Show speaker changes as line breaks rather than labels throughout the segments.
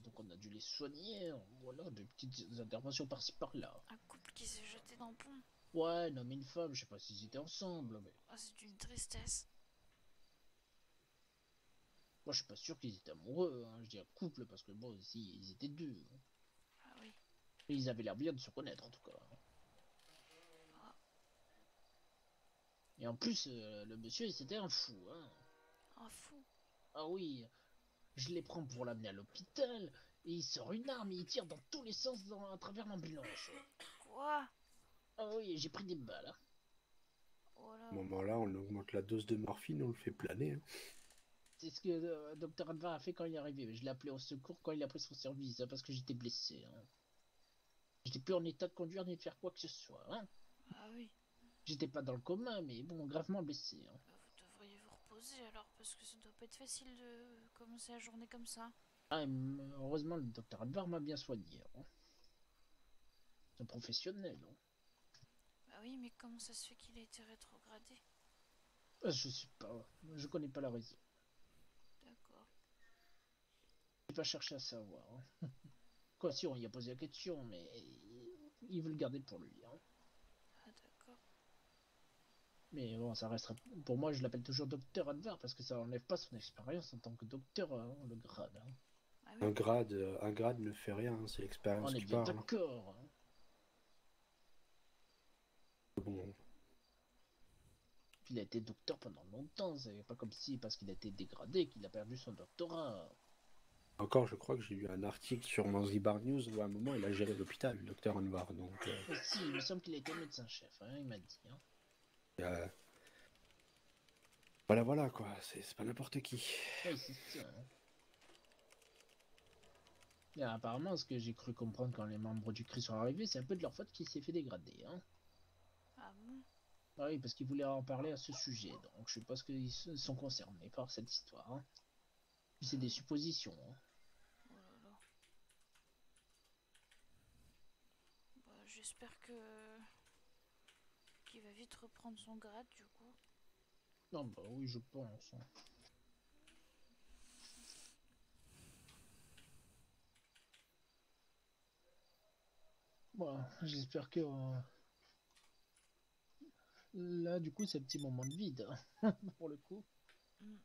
donc on a dû les soigner. Voilà, des petites interventions par-ci par-là.
Un couple qui s'est jeté dans le pont.
Ouais, un homme et une femme, je sais pas s'ils étaient ensemble, mais
Oh, c'est d'une tristesse.
moi je suis pas sûr qu'ils étaient amoureux, hein. Je dis un couple parce que bon, si, ils étaient deux, hein.
Ah oui.
Et ils avaient l'air bien de se connaître en tout cas.
Ah,
Et en plus, le monsieur, c'était un fou, hein.
un fou.
Ah oui, je les prends pour l'amener à l'hôpital, et il sort une arme et il tire dans tous les sens à travers l'ambulance.
Quoi?
Ah oui, j'ai pris des balles, hein.
Oh
À ce
là.
moment-là, on augmente la dose de morphine, on le fait planer, hein.
C'est ce que Dr. Advar a fait quand il est arrivé. Je l'ai appelé au secours quand il a pris son service, hein, parce que j'étais blessé, hein. J'étais plus en état de conduire ni de faire quoi que ce soit, hein.
Ah oui.
J'étais pas dans le coma, mais bon, gravement blessé, hein.
Bah, vous devriez vous reposer alors, parce que ça doit pas être facile de commencer la journée comme ça.
Ah, heureusement, le Dr. Advar m'a bien soigné, hein. C'est un professionnel, hein.
Bah oui, mais comment ça se fait qu'il a été rétrogradé?
Ah, je sais pas, je connais pas la raison.
D'accord.
J'ai pas cherché à savoir, hein. Quoi, si, on y a posé la question, mais il veut le garder pour lui, hein.
Ah d'accord.
Mais bon, ça resterait. Pour moi, je l'appelle toujours Docteur Advar parce que ça enlève pas son expérience en tant que docteur, hein, le grade, hein.
Ah oui.
Un grade ne fait rien, hein, c'est l'expérience
On est
qui
bien
parle, hein.
d'accord, hein.
Bon,
Puis il a été docteur pendant longtemps, c'est pas comme si, parce qu'il a été dégradé, qu'il a perdu son doctorat.
encore, je crois que j'ai lu un article sur Zanzibar News où à un moment il a géré l'hôpital, le docteur Anwar. Donc,
Mais si, il me semble qu'il a été médecin-chef, hein, il m'a dit, hein.
euh, voilà, voilà quoi, c'est pas n'importe qui.
Oui, c'est ça, hein. Et apparemment, ce que j'ai cru comprendre quand les membres du CRI sont arrivés, c'est un peu de leur faute qu'il s'est fait dégrader, hein.
Ah bon?
Ah oui, parce qu'ils voulaient en parler à ce sujet, donc je suppose qu'ils sont concernés par cette histoire, hein. Puis c'est
Ah
des
oui.
suppositions, hein.
Oh là là. Bah, j'espère que qu'il va vite reprendre son grade du coup.
Non, bah oui, je pense, hein. Bon, j'espère que là, du coup, c'est un petit moment de vide, hein, pour le coup.
Mm.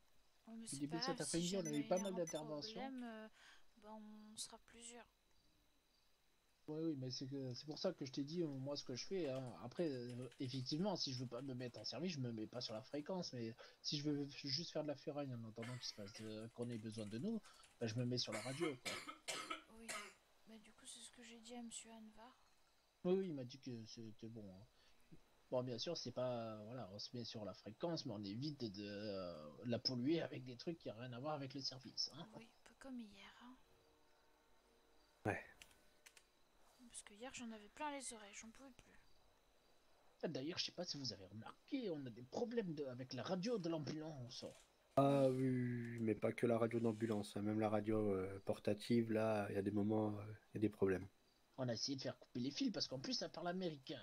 Oh, mais
Au
c'est
début
pas
de
grave,
cet
si
après-midi, on a eu
jamais il
pas
y a
mal
un
d'interventions.
problème, bah on sera plusieurs.
Oui, oui, mais c'est pour ça que je t'ai dit, moi, ce que je fais, hein. Après, effectivement, si je veux pas me mettre en service, je me mets pas sur la fréquence, mais si je veux juste faire de la ferraille en attendant qu'il se passe, qu'on ait besoin de nous, bah, je me mets sur la radio, quoi.
Oui. Bah du coup c'est ce que j'ai dit à Monsieur Anvar.
Oui, oui, il m'a dit que c'était bon, hein. Bon, bien sûr, c'est pas, voilà, on se met sur la fréquence, mais on évite de la polluer avec des trucs qui n'ont rien à voir avec le service, hein.
Oui, pas comme hier, hein.
Ouais.
Parce que hier j'en avais plein les oreilles, j'en pouvais plus.
Ah, d'ailleurs, je sais pas si vous avez remarqué, on a des problèmes avec la radio de l'ambulance.
Ah
Oui.
oui, oui, oui, mais pas que la radio d'ambulance, hein, même la radio portative, là, il y a des moments, il y a des problèmes.
On a essayé de faire couper les fils parce qu'en plus, ça parle américain.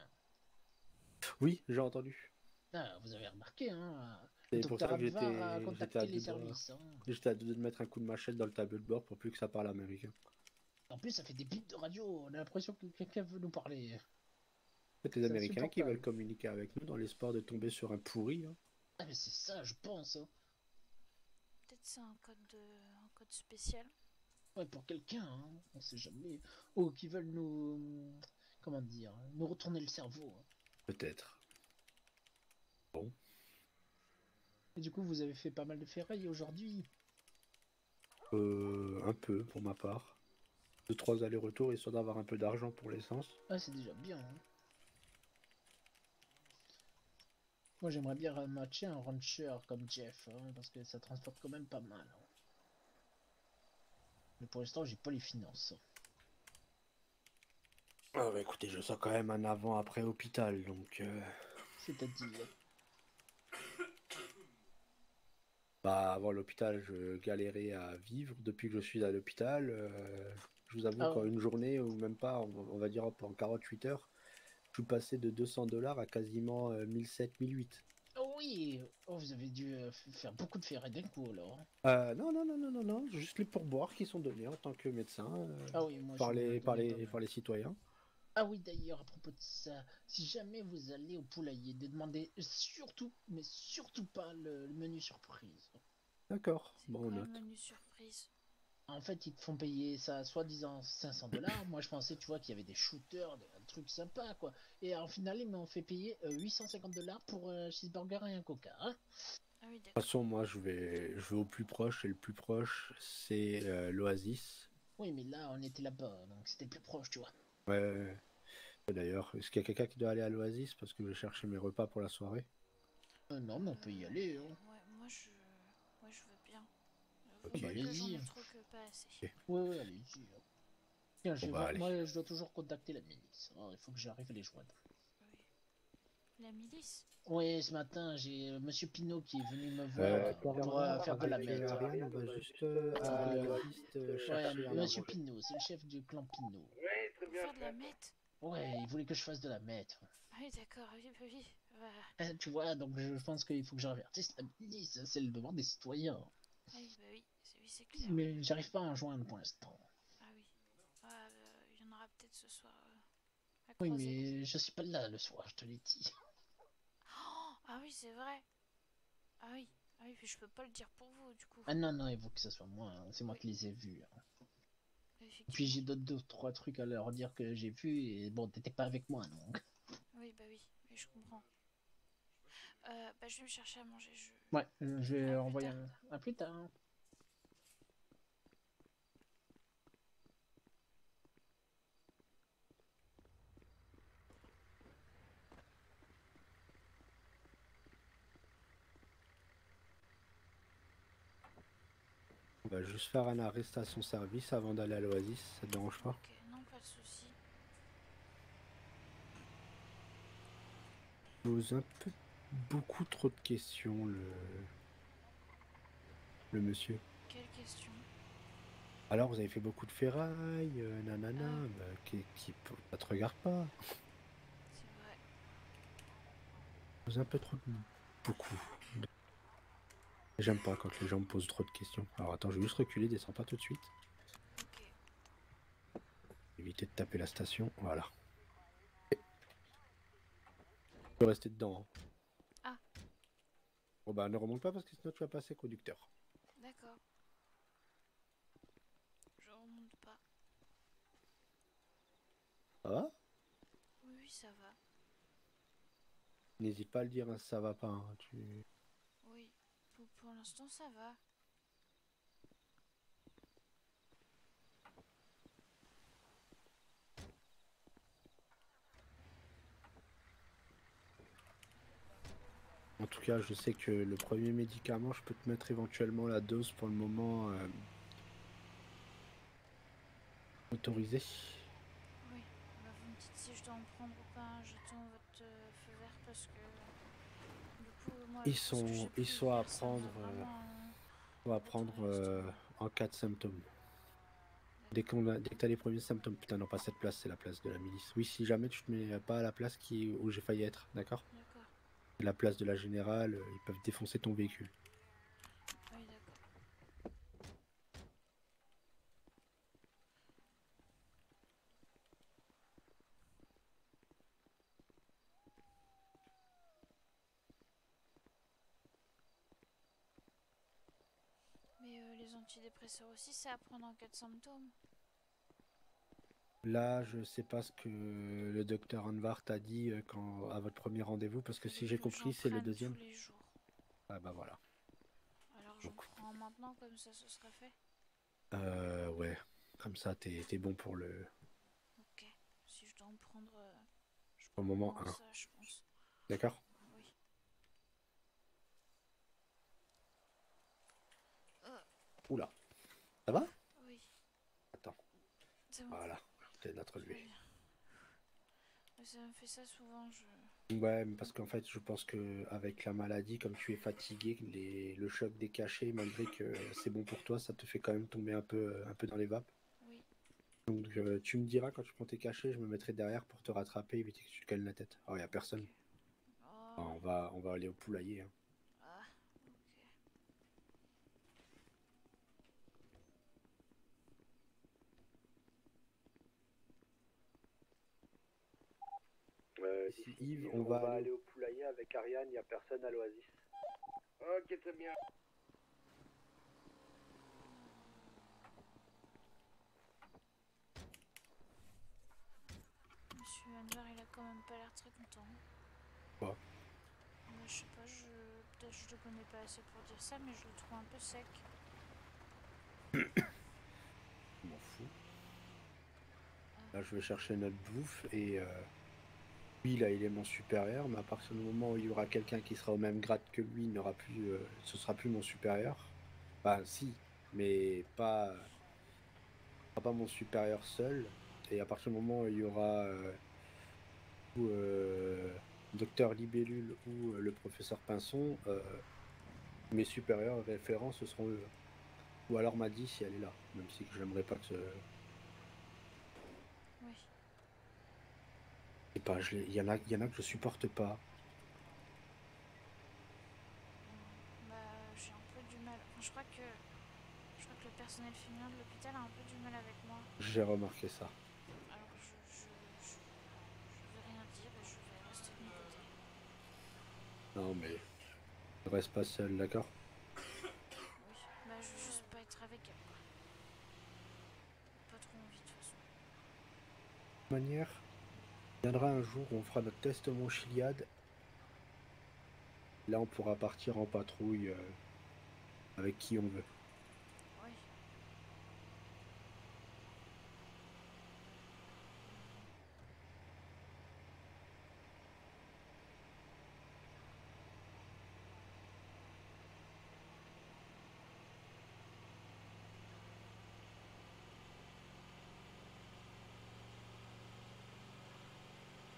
Oui, j'ai entendu.
Ah, vous avez remarqué, hein, le
C'est pour
docteur
ça que
Advar a
j'étais à
contacté les
deux doigts.
services, hein.
J'étais à deux doigts de mettre un coup de machette dans le tableau de bord pour plus que ça parle américain.
En plus, ça fait des bips de radio, on a l'impression que quelqu'un veut nous parler.
C'est les
C'est
Américains qui veulent
insupportable.
communiquer avec nous dans l'espoir de tomber sur un pourri, hein.
Ah, mais c'est ça, je pense, hein.
Peut-être c'est un code spécial.
Ouais, pour quelqu'un, hein, on sait jamais. Ou qui veulent nous, comment dire, nous retourner le cerveau, hein.
Peut-être. Bon.
Et du coup, vous avez fait pas mal de ferrailles aujourd'hui.
Un peu pour ma part. Deux, trois allers-retours histoire d'avoir un peu d'argent pour l'essence.
Ah, c'est déjà bien, hein. Moi, j'aimerais bien matcher un rancher comme Jeff, hein, parce que ça transporte quand même pas mal, hein. Mais pour l'instant, j'ai pas les finances.
Ah bah écoutez, je sens quand même un avant-après hôpital, donc
C'est-à-dire.
bah avant l'hôpital, je galérais à vivre. Depuis que je suis à l'hôpital, je vous avoue
Ah,
qu'en une journée, ou même pas, on va dire en 48 heures, je suis passé de 200 $ à quasiment 1700, 1008.
oui. Oh, vous avez dû faire beaucoup de ferrets d'un coup, alors.
Non, non, non, non, non, non, juste les pourboires qui sont donnés en tant que médecin
Ah oui, moi,
par
je me donnais pas
par
mal.
les citoyens.
Ah oui, d'ailleurs, à propos de ça, si jamais vous allez au poulailler, ne demandez surtout, mais surtout pas le menu surprise.
D'accord,
C'est
bon, on
quoi le
note.
menu surprise?
En fait, ils te font payer ça, soi-disant 500 $. Moi, je pensais, tu vois, qu'il y avait des shooters, un truc sympa, quoi. Et en final, ils m'ont fait payer 850 $ pour un cheeseburger et un coca. Hein.
Ah oui,
De toute
d'accord.
façon, moi, je vais au plus proche, et le plus proche, c'est l'Oasis.
Oui, mais là, on était là-bas, donc c'était plus proche, tu vois.
Ouais, ouais, ouais. D'ailleurs, est-ce qu'il y a quelqu'un qui doit aller à l'Oasis parce que je vais chercher mes repas pour la soirée?
Non, mais on peut y aller. Hein.
Ouais, ouais, je veux bien.
Ah
Vous
bah,
Ok,
que j'en
allez-y.
ai trop que pas assez.
ok.
Ouais, ouais, allez-y. Tiens,
Bon bah allez.
moi, je dois toujours contacter la milice. Oh, il faut que j'arrive à les joindre.
Oui. La milice?
Oui, ce matin, j'ai Monsieur Pinot qui est venu me voir pour
Caramba,
faire de la
avec
meth.
Ariane, on va juste à
Attendez,
l'Oasis
ouais,
chercher à
Monsieur
manger.
Pinot, c'est le chef du clan Pinot.
Pour faire de la meth?
Ouais, il voulait que je fasse de la meth.
Ah oui, d'accord, oui, bah oui. Bah,
Tu vois, donc je pense qu'il faut que j'avertisse la milice, c'est le devoir des citoyens.
ah oui, bah oui, c'est clair.
Mais j'arrive pas à en joindre pour l'instant.
Ah oui. Ah, il y en aura peut-être ce soir à
Oui,
croiser.
mais je suis pas là le soir, je te l'ai dit.
Oh, ah oui, c'est vrai. Ah oui, ah oui, puis je peux pas le dire pour vous, du coup.
Ah non, non, il faut que ce soit moi, hein, c'est moi
Oui,
qui les ai vus. Hein. Et puis
effectivement.
j'ai d'autres deux, trois trucs à leur dire que j'ai vus, et bon, t'étais pas avec moi, donc.
Oui, bah oui, je comprends. Bah je vais me chercher à manger, je...
Ouais, je vais
À plus
envoyer
tard.
un... À plus tard.
On va juste faire un arrestation service avant d'aller à l'Oasis, ça te dérange pas?
Ok, non, pas de souci.
Il pose un peu beaucoup trop de questions, le monsieur.
Quelle question?
Alors, vous avez fait beaucoup de ferraille, nanana,
Ah,
bah, ça te regarde pas.
c'est vrai.
Pose un peu trop de... Beaucoup. J'aime pas quand les gens me posent trop de questions. Alors attends, je vais juste reculer, descends pas tout de suite.
Ok.
Éviter de taper la station, voilà. Tu peux rester dedans. Hein.
Ah,
Bon bah ne remonte pas parce que sinon tu vas passer conducteur.
d'accord. Je remonte pas.
Ça va?
Oui, oui, ça va.
N'hésite pas à le dire, hein, si ça va pas. Hein,
Oui, pour l'instant, ça va.
En tout cas, je sais que le premier médicament, je peux te mettre éventuellement la dose pour le moment autorisée.
Oui. Bah, vous me dites si je dois en prendre ou pas. Hein. J'attends votre feu vert parce que... Du coup, moi, ce que j'ai
Ils
pris
sont
hier, ça m'a vraiment
à prendre
retourné l'estomac.
en cas de symptômes.
D'accord,
Dès que t'as les premiers symptômes, putain, non, pas cette place, c'est la place de la milice. Oui, si jamais tu te mets pas à la place où j'ai failli être, d'accord?
d'accord.
La place de la générale, ils peuvent défoncer ton véhicule.
Oui, d'accord. Mais les antidépresseurs aussi, c'est à prendre en cas de symptômes.
Là, je sais pas ce que le docteur Anvar t'a dit à votre premier rendez-vous, parce que
Il veut
si j'ai
que j'en
compris, c'est le
prenne tous
deuxième.
les jours.
Ah bah voilà.
Alors
Donc,
j'en prends maintenant, comme ça ce sera fait.
ouais. Comme ça, t'es bon pour
Ok. Si je dois en prendre, je
au
prends au
moment
moins
1.
ça, je pense.
D'accord?
Oui.
Oula. Ça va?
Oui.
Attends.
C'est bon.
Voilà. C'est notre
Tout va
levé.
bien. Ça me fait ça souvent, je...
Ouais, mais parce qu'en fait, je pense que avec la maladie, comme tu es fatigué, le choc des cachets, malgré que c'est bon pour toi, ça te fait quand même tomber un peu dans les vapes.
Oui.
Donc tu me diras quand tu prends tes cachets, je me mettrai derrière pour te rattraper, éviter que tu te cales la tête. Oh, y a
Ok.
personne.
Oh,
On va aller au poulailler. Hein.
Ah, ok.
Ici Yves, on va aller au poulailler avec Ariane, il n'y a personne à l'Oasis.
Ok, c'est bien.
Monsieur Anvar, il a quand même pas l'air très content.
Quoi?
Bah, je sais pas, peut-être je le connais pas assez pour dire ça, mais je le trouve un peu sec.
Je m'en fous. Là, je vais chercher notre bouffe et lui, là, il est mon supérieur, mais à partir du moment où il y aura quelqu'un qui sera au même grade que lui, il n'aura plus, ce sera plus mon supérieur. Enfin, si, mais pas mon supérieur seul. Et à partir du moment où il y aura Docteur Libellule ou le professeur Pinson, mes supérieurs référents, ce seront eux. Ou alors Maddy si elle est là, même si j'aimerais pas que ce...
Oui.
Je sais pas, il y en a que je supporte pas.
Bah, j'ai un peu du mal. Enfin, je crois que le personnel féminin de l'hôpital a un peu du mal avec moi.
J'ai remarqué ça.
Alors, je vais rien dire et je vais rester de mon côté.
Non mais ne reste pas seul, d'accord?
Oui. Bah, je veux juste pas être avec elle, quoi. Pas trop envie, de toute façon.
De toute manière, il viendra un jour où on fera notre test mon Chiliade. Là, on pourra partir en patrouille avec qui on veut.
Oui.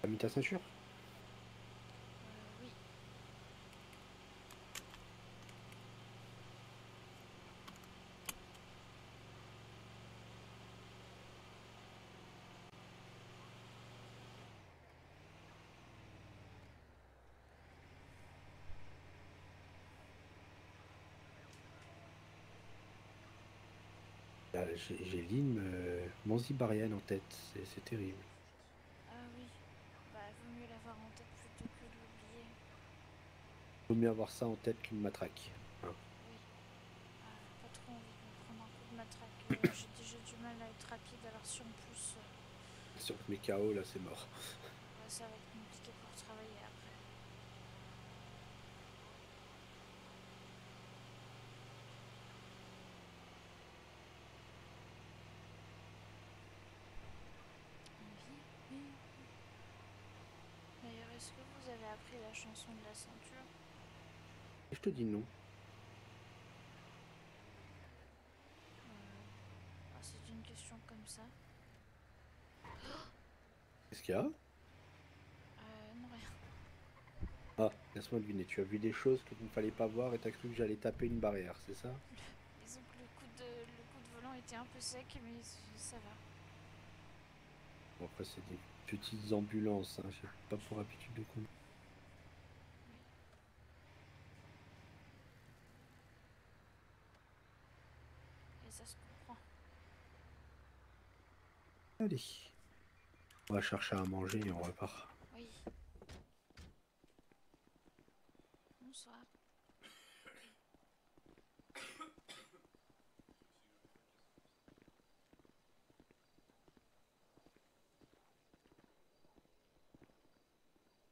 T'as mis ta ceinture?
Oui.
Là, j'ai l'hymne Manzibarienne en tête, c'est terrible.
Ah oui. Bah, vaut mieux l'avoir en tête plutôt que de l'oublier.
Vaut mieux avoir ça en tête qu'une matraque. Hein.
Oui. Ah, pas trop envie de me prendre un coup de matraque. J'ai déjà du mal à être rapide, alors si en plus,
Sur mes KO, là, c'est mort.
ouais, ça va être compliqué pour travailler après. Oui, oui. D'ailleurs, est-ce que vous avez appris la chanson de la ceinture?
Et je te dis non.
C'est une question comme ça.
Qu'est-ce qu'il y a?
Non, rien.
Ah, laisse-moi deviner, tu as vu des choses que tu ne fallait pas voir et t'as cru que j'allais taper une barrière, c'est ça?
Disons que le coup de volant était un peu sec, mais ça va.
Bon, après, c'est des petites ambulances, hein. J'ai pas pour habitude de conduire.
Et ça se comprend.
Allez, on va chercher à manger et on repart.
Oui. Bonsoir.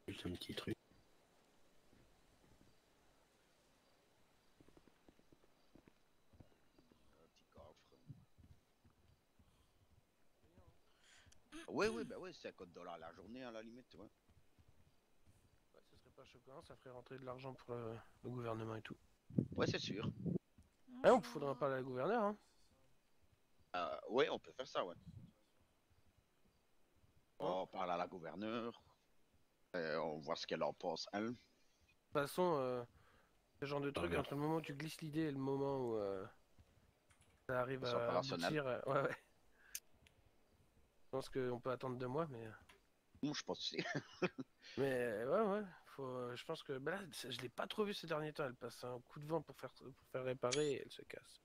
Juste un petit truc.
Petit coffre. Ouais, ouais, bah ouais, c'est $50 la journée à la limite, ouais.
Ouais, ce serait pas choquant, ça ferait rentrer de l'argent pour le gouvernement et tout.
Ouais, c'est sûr.
Ah, on faudra
Bonjour.
parler à la gouverneure, hein.
Ouais, on peut faire ça, ouais.
Hein.
On parle à la gouverneure. On voit ce qu'elle en pense, elle.
De toute façon, ce genre de
Ah,
truc,
merde.
entre le moment où tu glisses l'idée et le moment où ça arrive
C'est
à
opérationnel.
aboutir, ouais, ouais. Je pense qu'on peut attendre 2 mois, mais...
Moi, je pense aussi.
Mais ouais, ouais, Je pense que bah là, je l'ai pas trop vu ces derniers temps. Elle passe un coup de vent pour faire réparer et elle se casse.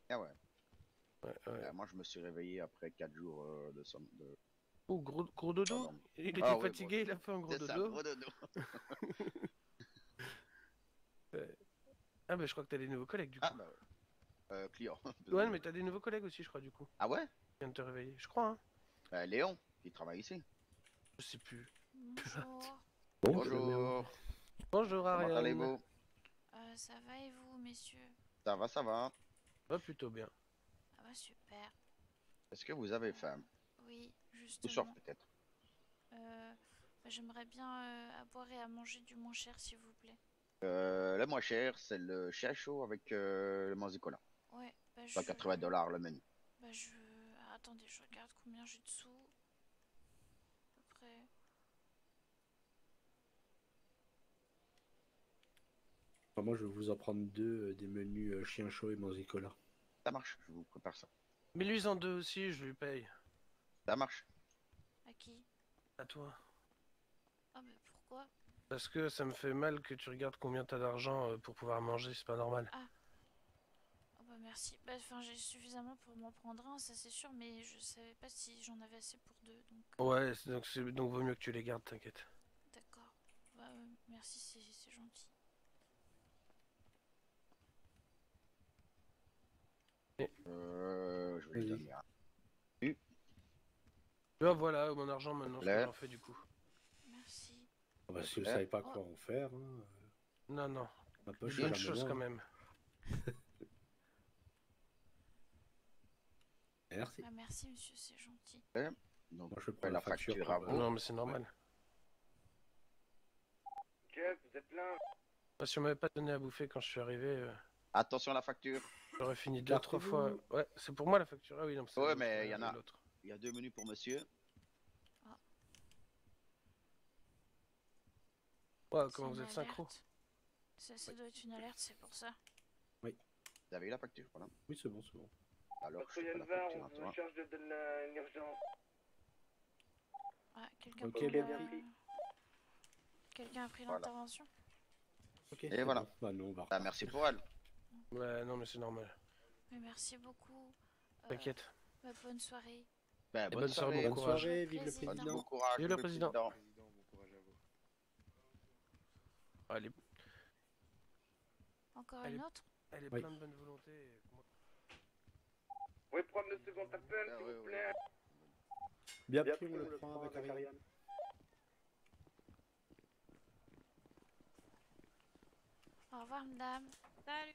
Ah ouais.
Ouais.
Moi, je me suis réveillé après 4 jours de somme.
Oh, gros dodo?
Pardon.
Il était
Ah oui,
fatigué, il a fait un gros
c'est ça,
dodo.
gros dodo.
Ouais. Ah bah je crois que t'as des nouveaux collègues du
Ah
coup.
bah ouais. Client.
Ouais, mais t'as des nouveaux collègues aussi, je crois, du coup.
Ah ouais?
Qui viennent de te réveiller. Je crois, hein.
Léon, qui travaille ici.
Je sais plus.
Bonjour.
Bonjour.
Bonjour
Comment
Ariane.
allez-vous?
Ça va et vous, messieurs?
Ça va, ça va.
Va plutôt bien.
Ah bah super.
Est-ce que vous avez faim?
Oui,
Ou soif
justement.
peut-être?
J'aimerais bien à boire et à manger du moins cher, s'il vous plaît.
Le moins cher, c'est le chien chaud avec le manzicola.
Ouais, bah
Soit 80 $ le menu.
Bah je... Attendez, je regarde combien j'ai de sous. À peu près...
Enfin, moi, je vais vous en prendre deux, des menus chien chaud et manzicola.
Ça marche, je vous prépare ça.
Mais lui en deux aussi, je lui paye.
Ça marche.
À qui?
À toi.
Ah mais pourquoi?
Parce que ça me fait mal que tu regardes combien t'as d'argent pour pouvoir manger, c'est pas normal.
Ah. Oh bah merci. Bah enfin j'ai suffisamment pour m'en prendre un, ça c'est sûr, mais je savais pas si j'en avais assez pour deux, donc...
Ouais, donc vaut mieux que tu les gardes, t'inquiète.
D'accord. Bah merci, c'est gentil.
Et...
Je vais lui
Vas-y.
donner un.
Là voilà, mon argent maintenant, ce que
Là.
j'en fais du coup.
Merci.
Ah bah, si vous savez pas quoi
Oh.
en faire, hein,
Non, non.
ma
Des
poche, c'est
bonnes
jamais
choses
loin.
quand même.
Merci.
Ah merci monsieur, c'est gentil.
Donc,
Moi, je prends
la
la facture
facture à
pour,
vous.
Non, mais c'est normal.
Ok, vous êtes là?
Si on m'avait pas donné à bouffer quand je suis arrivé,
Attention à la facture.
j'aurais fini deux, trois
Gardez-vous.
fois. Ouais, c'est pour moi la facture. Ah oui, non, c'est
Ouais,
l'autre,
mais il y en a.
l'autre.
Il y a 2 menus pour monsieur.
Ouais,
C'est
comment vous
une
êtes synchro?
alerte. Ça doit être une alerte, c'est pour ça.
Vous avez eu la facture, voilà.
Oui, c'est bon, c'est bon.
Alors, je
Patrouille
fais la
Alvar,
facture
on
à
vous
toi.
charge de l'urgence.
Ah, quelqu'un
Ok,
peut
bien
me-
pris.
Quelqu'un a pris
Voilà.
l'intervention?
Ok,
Et
c'est
voilà.
bon. Bah non, on va
Ah,
repartir.
merci pour elle.
Ouais, non, mais c'est normal.
Mais merci beaucoup.
T'inquiète.
Bah, bonne soirée.
Ben,
bonne soirée,
Bonne
courage.
soirée, vive le
Président.
président.
Bon courage,
Vive le président.
Bon courage à vous.
Elle est,
Encore
Elle
une
est-
autre?
elle est
Oui.
pleine de bonne volonté.
Vous pouvez prendre le second appel,
Ah,
s'il
ouais,
vous
ouais.
plaît?
Bien pris, on le prend avec Ariane.
Au revoir, madame.
Salut.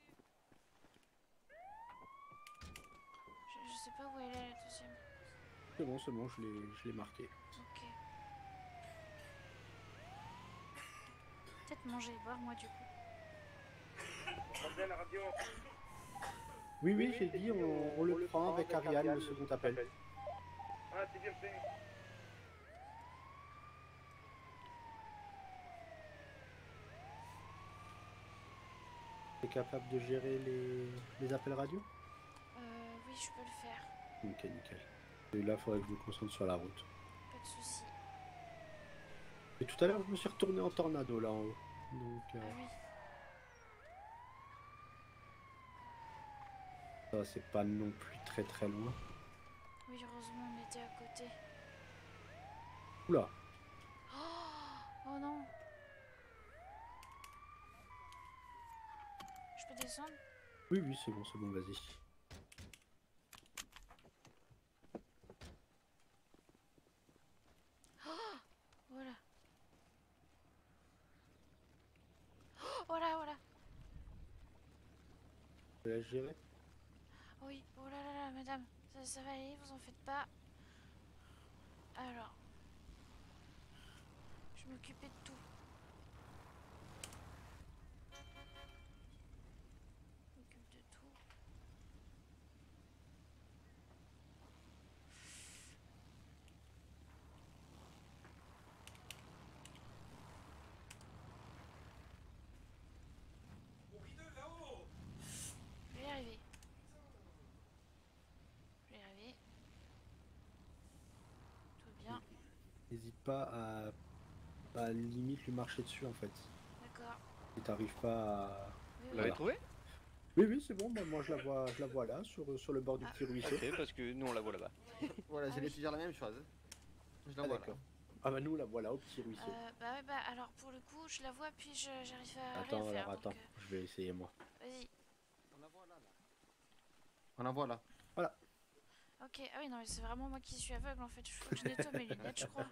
Je sais pas où elle est, la deuxième.
C'est bon, je l'ai marqué.
Ok. Peut-être manger et boire, moi, du coup.
On bien la radio.
Oui, j'ai dit, on le prend avec Ariane, le second appel.
Ah, c'est bien fait.
T'es capable de gérer les appels radio?
Oui, je peux le faire.
Ok, nickel. Et là, il faudrait que je me concentre sur la route.
Pas de soucis.
Et tout à l'heure, je me suis retourné en tornado là en haut. Donc,
Ah oui.
ça, c'est pas non plus très très loin.
Oui, heureusement, on était à côté.
Oula,
Oh non. Je peux descendre?
oui, c'est bon, vas-y.
Voilà. Voilà.
Je te laisse gérer.
Oui, oh là, madame. Ça va aller, vous en faites pas. Alors. Je m'occupais de tout. Je m'occupe de tout. Je vais y arriver. Tout va bien.
N'hésite pas à Bah, limite lui marcher dessus en fait.
D'accord.
Si t'arrives pas à...
Oui,
Vous l'avez
Voilà.
trouvé?
Oui, c'est bon, bah, moi je la vois là, sur le bord du petit ruisseau.
Ok, parce que nous on la voit là-bas.
Voilà,
Ah
j'allais
oui.
te dire la même chose. Je la
Ah
vois là.
d'accord. Ah bah nous la voilà au petit ruisseau.
Bah ouais, bah alors pour le coup, je la vois, puis j'arrive à
Attends,
rien faire.
alors attends,
Donc,
je vais essayer moi.
vas-y.
On la voit là. On la voit là.
Voilà.
Ok, ah oui, non, mais c'est vraiment moi qui suis aveugle en fait. Il faut que je nettoie mes lunettes, je crois.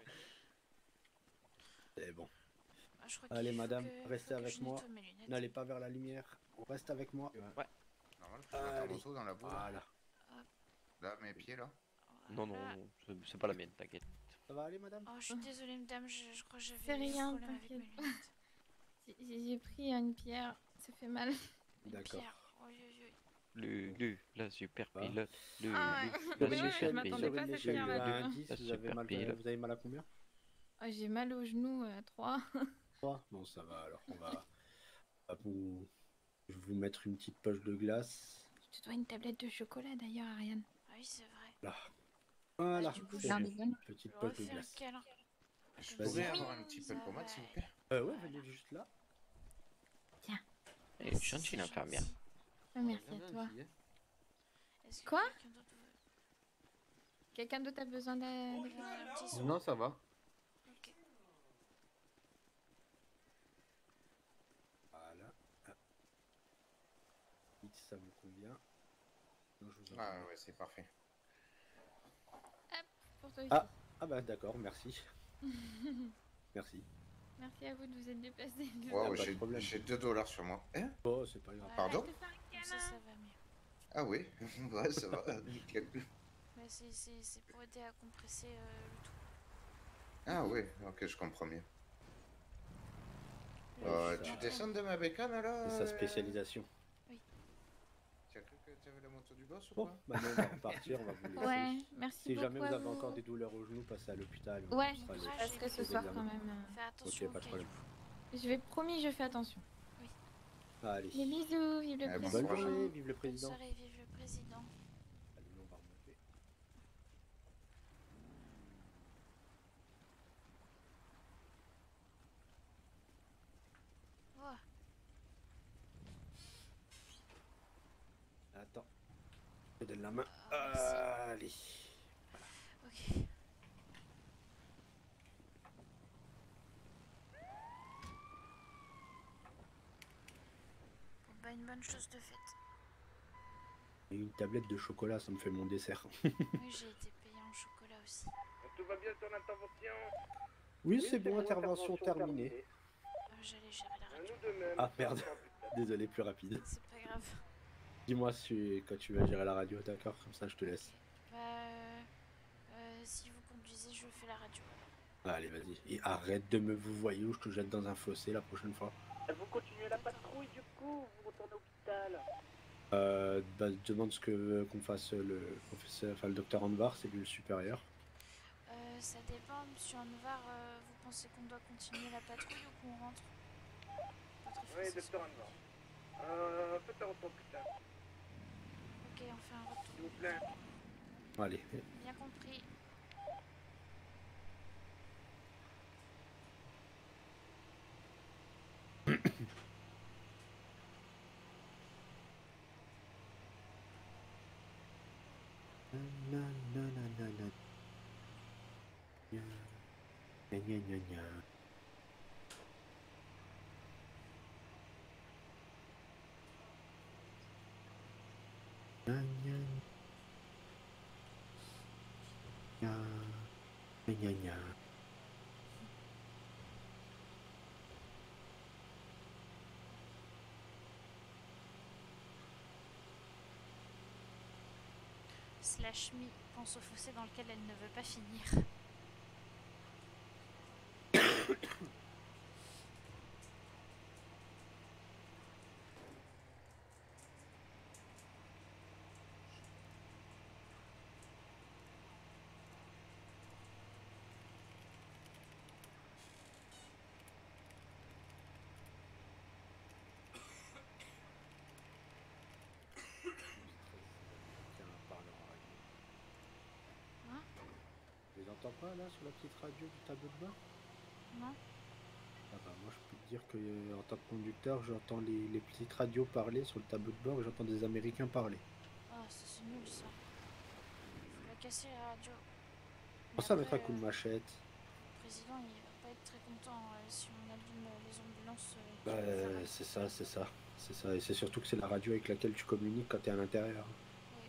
C'est bon.
Ah, je crois
Allez
qu'il faut
madame,
que-
restez
faut que
avec
je
moi.
nettoie mes lunettes.
N'allez pas vers la lumière, on reste avec moi.
Ouais.
Normal, faut mettre un
Allez.
morceau dans la boue.
Voilà.
Là, mes pieds là.
Non, non,
Voilà.
c'est pas la mienne, t'inquiète.
Ça va aller madame?
Oh, je suis désolée, madame, je crois que
C'est
j'avais un
rien,
problème avec mes
t'inquiète.
lunettes.
J'ai pris une pierre, ça fait mal.
Une
D'accord.
pierre. Oui, oui, oui.
La super
Ah.
pilote.
Ah ouais.
Sur
La
une
Ouais,
super
je
échelle,
m'attendais
pilote.
pas à cette
échelle de
pierre-là,
1 à
tu
10,
La
vous avez
super pilote.
vous avez mal à combien?
Oh, j'ai mal au genou à 3.
3. Bon ça va alors, on va je vais vous mettre une petite poche de glace.
Je te dois une tablette de chocolat d'ailleurs, Ariane.
Ah oui, c'est vrai.
Là. Voilà,
Ah, du coup,
c'est
je-
bon. Petite
Je
poche de
refais un
glace.
câlin.
Je
Vas-y.
pourrais avoir un petit peu de pommade s'il vous plaît.
Ouais, venez juste là.
Elle est gentille, l'infirmière.
Ah, merci
Bien,
à toi.
fille, hein.
Est-ce que
Quoi
quelqu'un d'autre veut-
Quelqu'un d'autre a besoin d'aide?
un petit soin?
Non, ça va.
Ok.
Voilà. Ah. Vite, ça vous convient. Non, je vous en
Ah
prie.
ouais, c'est parfait.
Pour toi aussi.
Ah bah d'accord, merci. Merci.
Merci à vous de vous être déplacés.
Wow,
pas de problème.
j'ai 2 dollars sur moi. Hein?
Oh, c'est pas grave.
Voilà,
Pardon?
comme ça va mieux.
Ah oui, ouais, ça va, nickel.
Ouais, c'est pour aider à compresser le tout.
Ah oui, ok, je comprends mieux.
Ouais,
Tu
ça-
descends de ma bécane là?
C'est sa spécialisation.
Tu as cru que tu avais la moto du boss ou
Bon,
quoi?
maintenant on va repartir, on va vous laisser.
Ouais, merci
Si
beaucoup
jamais vous
à
avez encore des douleurs au genou, passez à l'hôpital. on
Ouais,
fera
je
les-
passerai ce
les
soir
examens.
quand même.
Fais attention
Ok, pas
aux
de problème.
cailloux.
Je vais, promis, je fais attention.
Allez.
Des bisous, vive le
Ah, bon
président.
Bonne
courage.
journée, vive le
Bonne
président.
soirée, vive le président.
Allez, on va remonter.
Oh,
Attends. Je te donne la main.
merci.
Allez.
Ok. Bon, bah, une bonne chose de faite.
Et une tablette de chocolat, ça me fait mon dessert.
Oui, j'ai été payée en chocolat aussi.
Tout va bien ton intervention?
Oui, c'est bon, intervention terminée.
J'allais gérer la
À
radio.
nous de même.
Ah merde, désolé, plus rapide.
C'est pas grave.
Dis-moi quand tu vas gérer la radio, d'accord? Comme ça, je te laisse.
Bah, si vous conduisez, je fais la radio.
Allez, vas-y. Et arrête de me vous voyez ou je te jette dans un fossé la prochaine fois.
Vous continuez la patrouille du coup, vous retournez au l'hôpital.
Bah, demande ce que qu'on fasse le professeur, enfin le docteur Anvar, c'est lui le supérieur.
Ça dépend, monsieur Anvar, vous pensez qu'on doit continuer la patrouille ou qu'on rentre? Votre
Oui,
efficacité.
docteur Anvar. Faites un retour plus tard,
Ok, on fait un retour.
s'il vous plaît.
Allez.
Bien compris.
Gna, gna, gna, gna. Gna, gna, gna. Gna, gna, gna.
Slash Me pense au fossé dans lequel elle ne veut pas finir.
Tiens, parle en radio.
Hein?
Tu les entends pas là sur la petite radio du tableau de bord?
Non?
Ah bah, moi, je peux te dire que en tant que conducteur, j'entends les petites radios parler sur le tableau de bord et j'entends des Américains parler.
Ah, ça c'est nul ça. Il faut la casser la radio.
Oh,
Mais
ça va être un
après,
coup de machette.
le président il va pas être très content si on allume les ambulances qui
Bah,
vont faire
c'est ça, c'est ça. C'est ça. Et c'est surtout que c'est la radio avec laquelle tu communiques quand t'es à l'intérieur.
Oui.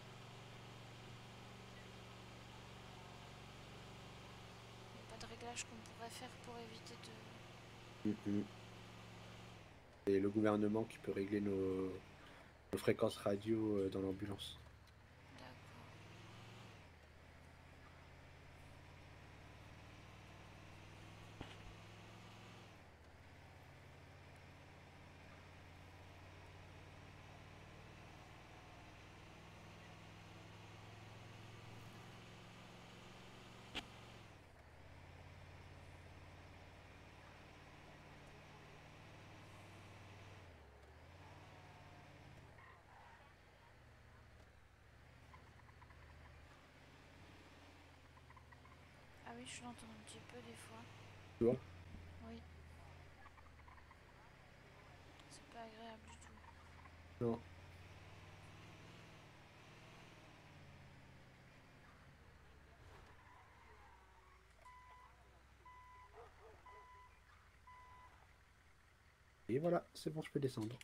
Il n'y a pas de réglage qu'on pourrait faire pour éviter de...
Mhm. Et le gouvernement qui peut régler nos fréquences radio dans l'ambulance.
D'accord. Ah oui, je l'entends un petit peu des fois.
Tu vois?
Oui. C'est pas agréable du tout.
Non. Et voilà, c'est bon, je peux descendre.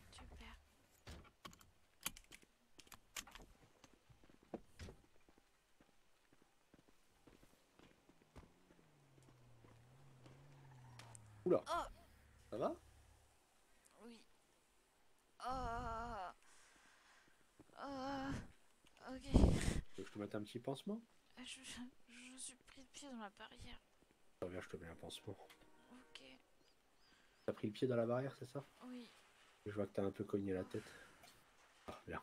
Super.
Oula,
Oh,
ça va?
oui. Oh. Oh. Ok.
Tu veux que je te mette un petit pansement?
Je suis pris le pied dans la barrière.
Reviens, je te mets un pansement.
Ok.
T'as pris le pied dans la barrière, c'est ça?
Oui.
Je vois que t'as un peu cogné la tête. Ah, bien.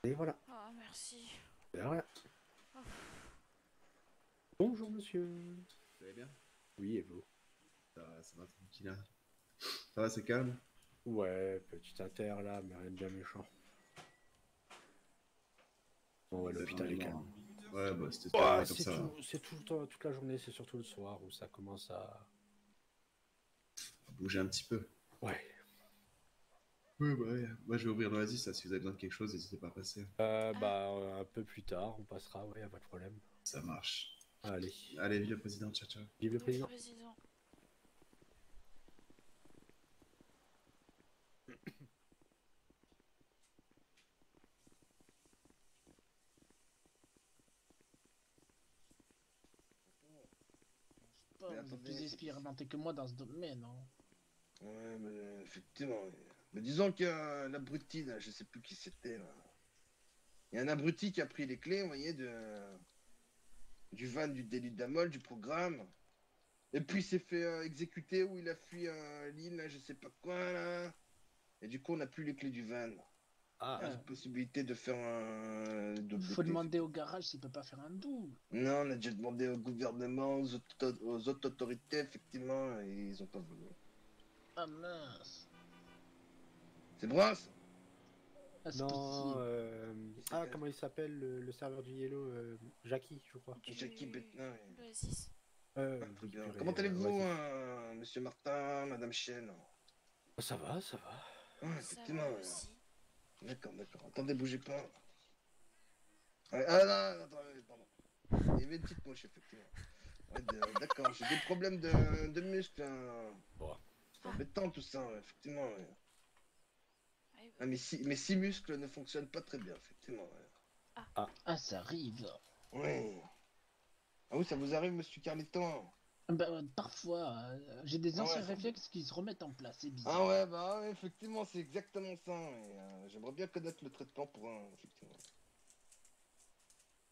Et voilà.
Oh, merci.
De rien.
Oh.
Bonjour, monsieur.
Vous allez bien?
Oui, et vous?
Ça va tranquille là. Ça va, c'est calme?
Ouais, petit inter là, mais rien de bien méchant. Bon, ouais, l'hôpital est calme.
Ouais, bah c'était
Oh,
comme ça.
c'est tout le temps, toute la journée, c'est surtout le soir où ça commence à
Bouger un petit peu.
Ouais.
Ouais, bah ouais. Moi je vais ouvrir l'Oasis, là, si vous avez besoin de quelque chose, n'hésitez pas à passer.
Un peu plus tard, on passera, ouais, y'a pas de problème.
Ça marche.
Allez.
Allez, vive le président, ciao ciao.
Vive le
Oui,
président.
président.
Pas,
Mais
vous êtes
attendez,
plus expérimenté que moi dans ce domaine. Hein.
Ouais, mais effectivement. Mais disons qu'il y a un abruti, là, je sais plus qui c'était, là. Il y a un abruti qui a pris les clés, vous voyez, du van du délit d'Amol, du programme. Et puis il s'est fait exécuter ou il a fui l'île, là, je sais pas quoi, là. Et du coup, on n'a plus les clés du van.
Ah.
Il y a la possibilité de faire un double.
Faut demander au garage s'il peut pas faire un double.
Non, on a déjà demandé au gouvernement, aux autres autorités, effectivement, et ils ont pas voulu.
Ah mince.
C'est Brass?
Ah, c'est
Non,
pitié.
comment il s'appelle le serveur du Yellow Jackie, je crois.
Jackie Bettin.
L'Oasis.
Très bien. Comment allez-vous, monsieur Martin, madame Chen?
Ça va, ça va.
Ah,
Ça
effectivement.
va
Ouais.
aussi.
D'accord, d'accord. Attendez, bougez pas. Ah non, attendez, pardon. Il y avait une petite mouche, effectivement. Ouais, d'accord, j'ai des problèmes de muscles.
Bon.
C'est embêtant tout ça, ouais, effectivement. Ouais.
Ouais,
Ah, mes six muscles ne fonctionnent pas très bien, effectivement. Ouais.
Ah, ça arrive.
Oui. Ah oui, ça vous arrive, monsieur Carleton?
Bah, parfois, j'ai des
Ah
anciens
ouais, ça-
réflexes qui se remettent en place, c'est bizarre.
Ah ouais, bah ouais, effectivement, c'est exactement ça. Et, j'aimerais bien connaître le traitement pour un, effectivement.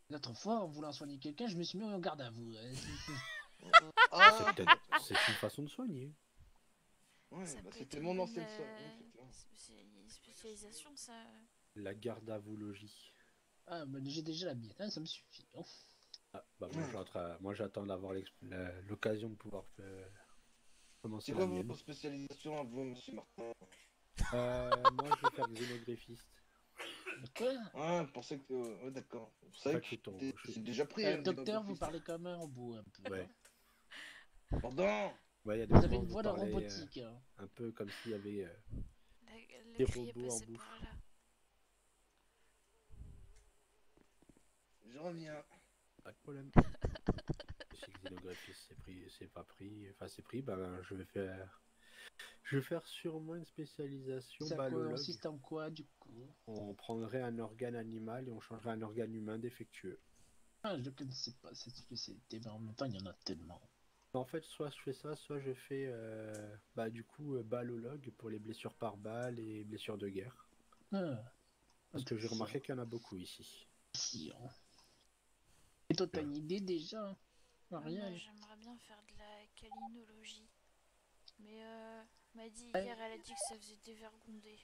L'autre fois, en voulant soigner quelqu'un, je me suis mis en garde à vous.
Ah,
C'est une façon de soigner.
ouais,
Ça
bah,
peut
c'était
être
mon
une
ancienne soin, effectivement.
spécialisation, ça.
La gardavologie.
Ah, bah, j'ai déjà la mienne, hein, ça me suffit. hein.
Ah, bah moi j'attends d'avoir l'occasion de pouvoir commencer
C'est quoi
la mienne.
votre spécialisation à vous, monsieur Martin?
Moi je vais faire xénographiste.
Quoi?
Ah, je pensais que... Ouais, d'accord. Vous savez que c'est déjà pris. hein,
Docteur,
des
vous
dentifrices.
parlez comme un robot un peu.
Ouais.
Pardon.
Ouais, il y a des
Vous avez
moments
une
où
voix
vous
de
parlez,
robotique. Hein.
un peu comme s'il y avait
Le
des
cri est
robots en
passé
bouche.
par là.
Je reviens.
Pas de problème. Si le xénographiste c'est pas pris, enfin c'est pris, ben je vais faire sûrement une spécialisation
Ça
balologue.
consiste en quoi du coup?
On prendrait un organe animal et on changerait un organe humain défectueux.
Ah, je ne connaissais pas cette spécialité, mais en même temps, il y en a tellement.
En fait, soit je fais ça, soit je fais du coup balologue pour les blessures par balle et blessures de guerre.
Ah,
Parce que j'ai remarqué qu'il y en a beaucoup ici.
Et toi, t'as une idée déjà?
Moi,
Ariel?
j'aimerais bien faire de la câlinologie. Mais m'a dit
Ouais.
hier, elle a dit que ça faisait dévergonder.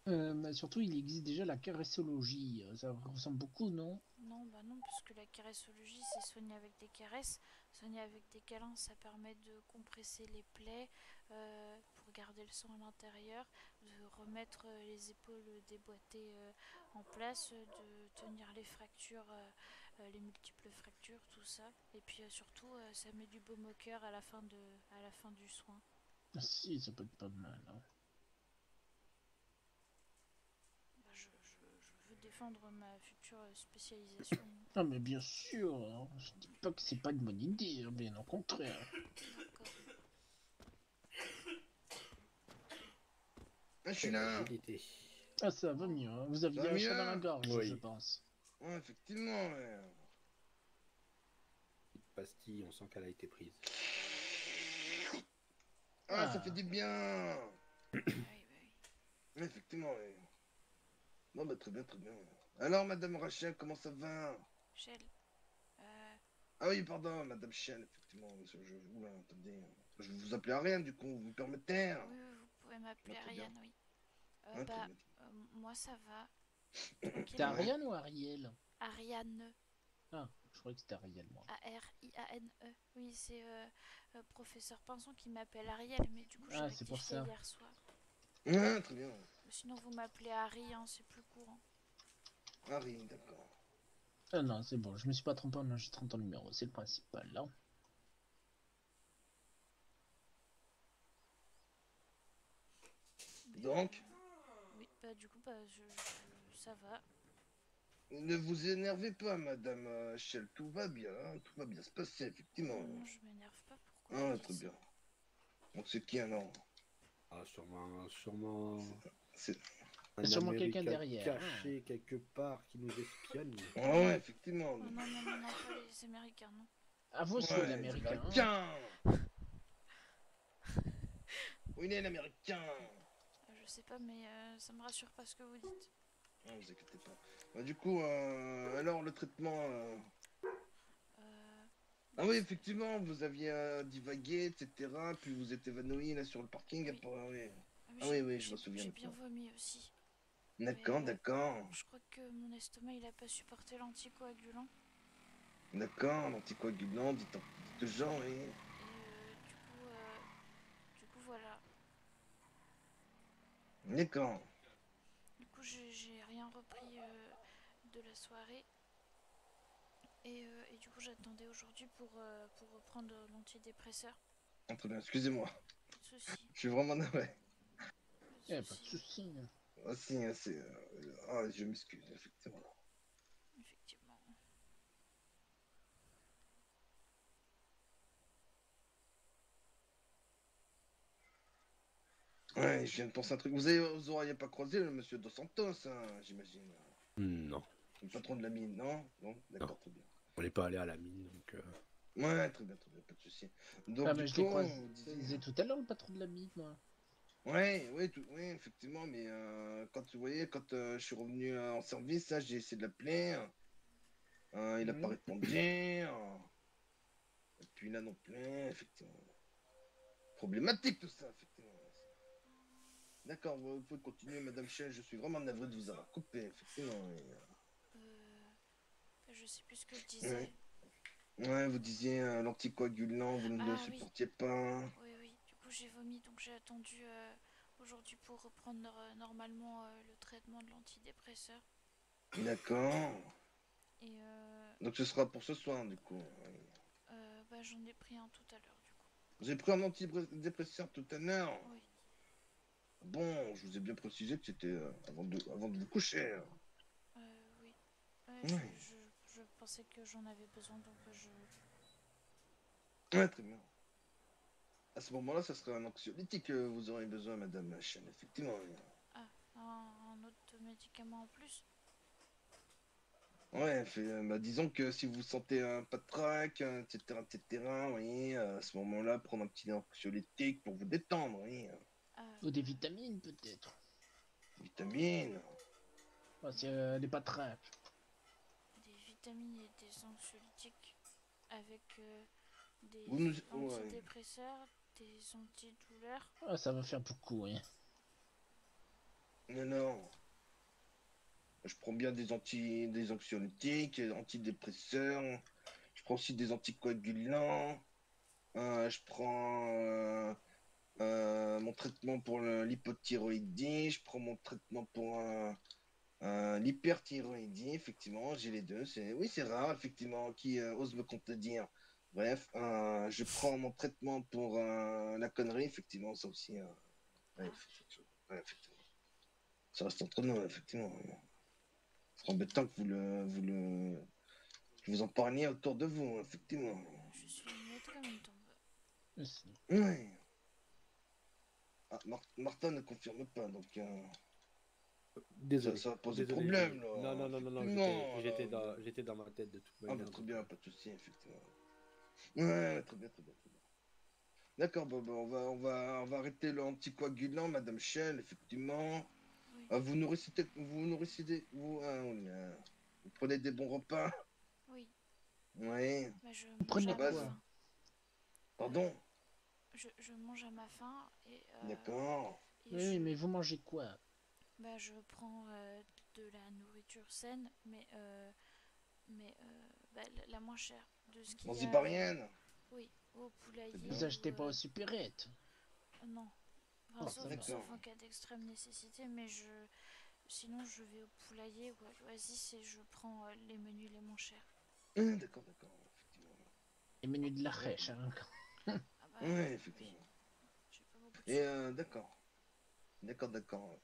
Mais surtout, il existe déjà la caressologie. Ça ressemble beaucoup, non?
Non, bah non, parce que la caressologie, c'est soigner avec des caresses. Soigner avec des câlins, ça permet de compresser les plaies pour garder le sang à l'intérieur, de remettre les épaules déboîtées en place, de tenir les fractures, les multiples fractures, tout ça. Et puis surtout, ça met du baume au cœur à la fin du soin.
Ah, si, ça peut être pas mal. Hein.
Je veux défendre ma future spécialisation.
Ah, mais bien sûr, hein. Je dis pas que c'est pas une bonne idée, hein, bien au contraire.
D'accord.
Ah, je suis là.
Ah, ça va mieux, hein. Vous aviez
Ça va
un chat
mieux
dans la gorge,
Oui.
je pense.
Ouais, effectivement, ouais.
Petite pastille, on sent qu'elle a été prise.
Ah, ça fait du bien.
Oui.
Ouais, effectivement, ouais. Non, bah très bien, très bien. Alors, Madame Rachel, comment ça va?
Shell.
Ah oui, pardon, Madame Shell, effectivement. Oula, attendez. Je vais vous appeler Ariane, du coup, vous me permettez?
Oui, vous pouvez m'appeler
très bien.
Ariane, oui.
Ah, très bien.
Moi ça va.
T'es Ariane ou Ariel?
Ariane.
Ah, je croyais que c'était Ariel, moi.
A-R-I-A-N-E. Oui, c'est professeur Pinson qui m'appelle Ariel, mais du coup j'ai
c'est pour
rectifié
ça.
hier soir.
Ah, très bien.
Sinon vous m'appelez Harry, hein, c'est plus courant.
Harry, d'accord.
Ah non, c'est bon, je me suis pas trompé en enregistrant ton numéro, c'est le principal, là.
Donc?
Oui, bah du coup, ça va.
Ne vous énervez pas, Madame Shell, tout va bien, hein, tout va bien se passer, effectivement.
Non, je m'énerve pas, pourquoi
Ah, très bien. Donc c'est qui alors?
Ah, sûrement...
C'est
un
sûrement quelqu'un
Américain
derrière.
caché quelque part qui nous espionne.
Ah ouais, effectivement.
Oh, non, pas les Américains, non.
Ah, vous aussi,
Ouais,
l'Américain.
les Américains. Où il est l'Américain?
Je sais pas, mais ça me rassure pas ce que vous dites.
Non, vous inquiétez pas. Bah, du coup, alors le traitement... Ah oui, effectivement, vous aviez divagué, etc. Puis vous êtes évanoui là sur le parking.
Oui.
Oui.
Ah
Oui, je me souviens.
J'ai bien vomi aussi.
D'accord,
Mais,
d'accord.
Je crois que mon estomac il a pas supporté l'anticoagulant.
D'accord, l'anticoagulant, dites genre, oui.
Et du coup voilà.
D'accord.
Du coup j'ai rien repris de la soirée. Et du coup j'attendais aujourd'hui pour reprendre l'antidépresseur.
Ah, très bien, excusez-moi.
Pas de soucis.
Je suis vraiment navré.
Pas de soucis.
Ah si, c'est... Ah, je m'excuse, effectivement.
Effectivement.
Ouais, je viens de penser un truc. Vous auriez pas croisé le monsieur Dos Santos, hein, j'imagine.
Non.
Le patron de la mine, non? Non, d'accord, très bien.
On n'est pas allé à la mine, donc...
Ouais, très bien, pas de soucis. Donc,
Ah, mais je l'ai croisé
disiez...
tout à l'heure, le patron de la mine, moi.
Ouais, effectivement, mais quand vous voyez, quand je suis revenu en service, là, j'ai essayé de l'appeler. Il a pas répondu. Et puis là non plus, effectivement. Problématique tout ça, effectivement. D'accord, vous pouvez continuer, Madame Shell, je suis vraiment navré de vous avoir coupé, effectivement.
Je sais plus ce que je disais.
Ouais, vous disiez l'anticoagulant, vous ne le supportiez pas.
Oui, du coup j'ai vomi, donc j'ai attendu aujourd'hui pour reprendre normalement le traitement de l'antidépresseur.
D'accord.
Et
Donc ce sera pour ce soir, du coup.
bah, j'en ai pris un tout à l'heure, du coup.
Vous avez pris un antidépresseur tout à l'heure?
Oui.
Bon, je vous ai bien précisé que c'était avant de vous coucher.
Oui.
Ouais.
Je pensais que j'en avais besoin, donc je...
Ouais, très bien. À ce moment-là, ça serait un anxiolytique que vous aurez besoin, Madame la Chen, effectivement.
Ah, un autre médicament en plus?
Ouais, bah, disons que si vous sentez pas de trac, etc., etc., vous voyez, à ce moment-là, prendre un petit anxiolytique pour vous détendre, vous voyez.
Ou des vitamines, peut-être.
Vitamines.
Parce n'est pas trac.
Des vitamines et des anxiolytiques avec des
Ouais.
antidépresseurs, des antidouleurs.
Ah, ça va faire beaucoup, oui.
Non. Je prends bien des anxiolytiques, des antidépresseurs. Je prends aussi des anticoagulants. Je prends mon traitement pour l'hypothyroïdie. Je prends mon traitement pour l'hyperthyroïdie. Effectivement, j'ai les deux. Oui, c'est rare, effectivement, qui ose me contredire. Bref, je prends mon traitement pour la connerie. Effectivement, ça aussi. Ouais, effectivement. Ça reste entre nous, effectivement. C'est embêtant que que vous en parliez autour de vous, effectivement.
Je suis muette comme une tombe.
Oui. Ah, Martin ne confirme pas, donc
Désolé.
ça va poser
Désolé,
problème, là.
non, j'étais dans ma tête de toute manière.
Ah, bah, très bien, pas de souci, effectivement. Ouais, très bien. D'accord, bon, on va arrêter l'anticoagulant, Madame Shell, effectivement.
Oui.
Vous prenez des bons repas?
Oui.
Oui.
Bah, je
Vous prenez
mange à ma
quoi?
faim.
Pardon?
Je mange à ma faim et...
D'accord.
Oui, mais vous mangez quoi?
Bah, je prends de la nourriture saine, mais bah, la moins chère. De ce qu'il y a...
Zanzibarienne?
Oui, au poulailler.
Vous achetez pas aux supérettes?
Non.
Oh,
Sauf en cas d'extrême nécessité, mais sinon je vais au poulailler ou à l'Oasis et je prends les menus les moins chers.
D'accord, effectivement.
Les menus de la rêche, hein.
Ah bah,
Ouais, effectivement.
J'ai pas beaucoup de
Et
sous.
d'accord.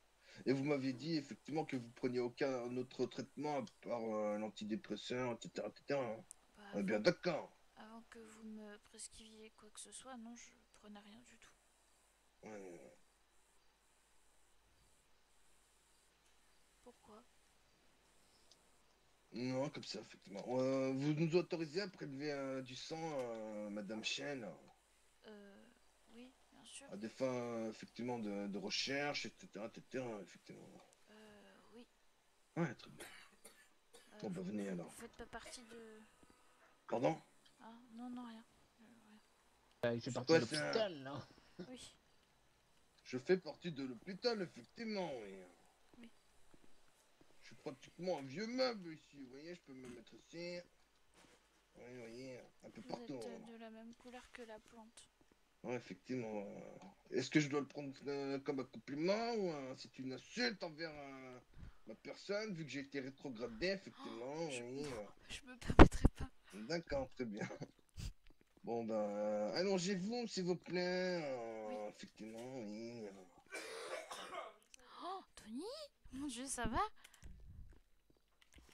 Et vous m'aviez dit effectivement que vous preniez aucun autre traitement à part l'antidépresseur, etc., etc. Hein.
Bah,
On est bien d'accord.
Avant que vous me prescriviez quoi que ce soit, non, je prenais rien du tout.
Ouais.
Pourquoi?
Non, comme ça, effectivement. Vous nous autorisez à prélever du sang, Madame Chen,
Oui, bien sûr.
à des fins, effectivement, de recherche, etc., etc., effectivement.
Oui.
Ouais, très bien. Bon, bah, venez, alors.
Vous faites pas partie de...
Pardon?
Ah, non, rien.
Il fait partie de l'hôpital, là.
Oui.
Je fais partie de l'hôpital, effectivement, oui.
Oui.
Je suis pratiquement un vieux meuble ici, vous voyez, je peux me mettre ici. Oui, vous voyez, un peu
Vous
partout.
êtes de la même couleur que la plante.
Ouais, effectivement. Est-ce que je dois le prendre comme un compliment ou c'est une insulte envers ma personne, vu que j'ai été rétrogradé, effectivement, oui.
Je me permettrai pas.
D'accord, très bien. Bon, ben, allongez-vous, s'il vous plaît. Effectivement, oui.
Oh, Tony? Mon Dieu, ça va?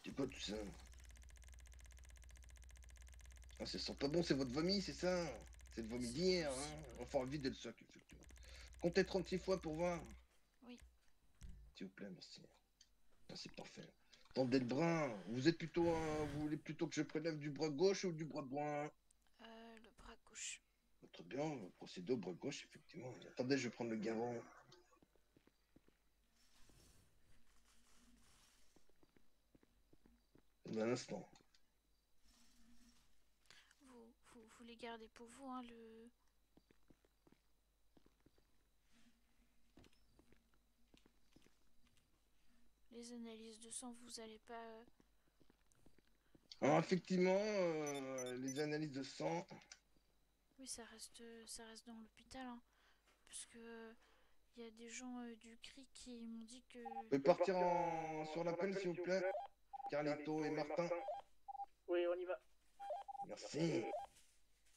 C'est quoi tout ça? Ah, ça sent pas bon, c'est votre vomi, c'est ça? C'est le vomi d'hier, hein? Enfin, vider le sac, effectivement. Comptez 36 fois pour voir.
Oui.
S'il vous plaît, merci. C'est parfait. Tendez le bras. Vous êtes plutôt, vous voulez plutôt que je prélève du bras gauche ou du bras droit?
Le bras gauche.
Très bien, on va procéder au bras gauche, effectivement. Attendez, je vais prendre le garrot. Un instant.
Vous les gardez pour vous, hein, les analyses de sang, vous allez pas...
Alors, effectivement, les analyses de sang.
Oui, ça reste dans l'hôpital, hein, parce que y a des gens du CRI qui m'ont dit que...
Vous pouvez partir sur l'appel, s'il vous plaît? Carlito et Martin.
Oui, on y va.
Merci.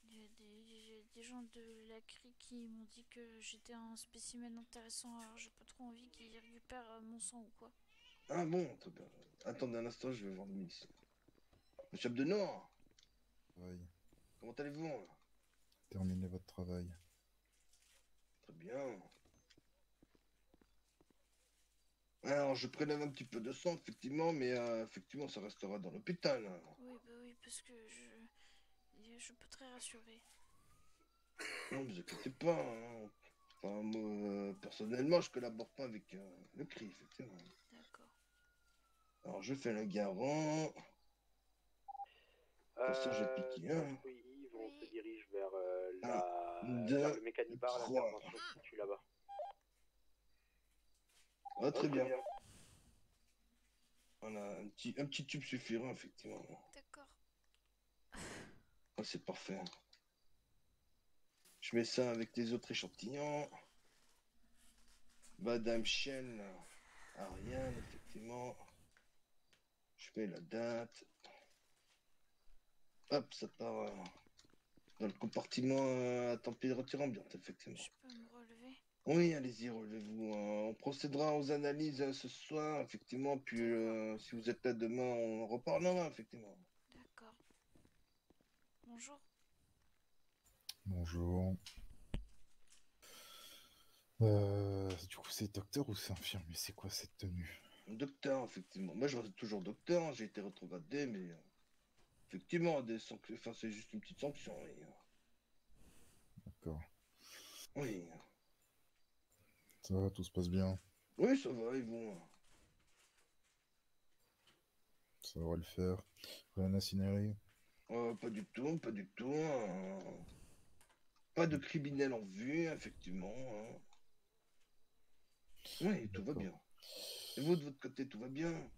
Il y a des gens de la CRI qui m'ont dit que j'étais un spécimen intéressant, alors j'ai pas trop envie qu'ils récupèrent mon sang ou quoi.
Ah bon, très bien. Attendez un instant, je vais voir le médecin. Monsieur Abdenor,
Oui.
comment allez-vous?
Terminez votre travail.
Très bien. Alors, je prélève un petit peu de sang, effectivement, mais effectivement, ça restera dans l'hôpital.
Oui, bah oui, parce que je peux très rassurer.
Non, vous inquiétez pas. Hein. Enfin, moi, personnellement, je collabore pas avec le CRI, effectivement.
D'accord.
Alors, je fais le garant. Attention, j'ai piqué. Hein.
Oui, Yves, on se dirige vers,
Deux,
le mécanibar,
trois.
l'intervention se situe là-bas.
Ah, très bien. Voilà, un petit tube suffira, effectivement.
D'accord.
Ah, c'est parfait. Je mets ça avec les autres échantillons. Madame Chen, Ariane, effectivement. Je mets la date. Hop, ça part dans le compartiment à température ambiante, effectivement.
Je peux me relever?
Oui, allez-y, relevez-vous. On procédera aux analyses ce soir, effectivement. Puis si vous êtes là demain, on en reparlera, effectivement.
D'accord. Bonjour.
Bonjour. Du coup, c'est docteur ou c'est infirmier? C'est quoi cette tenue?
Docteur, effectivement. Moi, je reste toujours docteur. Hein. J'ai été rétrogradé, mais effectivement, enfin, c'est juste une petite sanction. Oui.
D'accord.
Oui.
Ça va, tout se passe bien?
Oui, ça va, ils vont.
Ça va le faire. Rien à signaler?
Pas du tout, pas du tout. Pas de criminel en vue, effectivement. Hein. Oui, tout va bien. Et vous, de votre côté, tout va bien?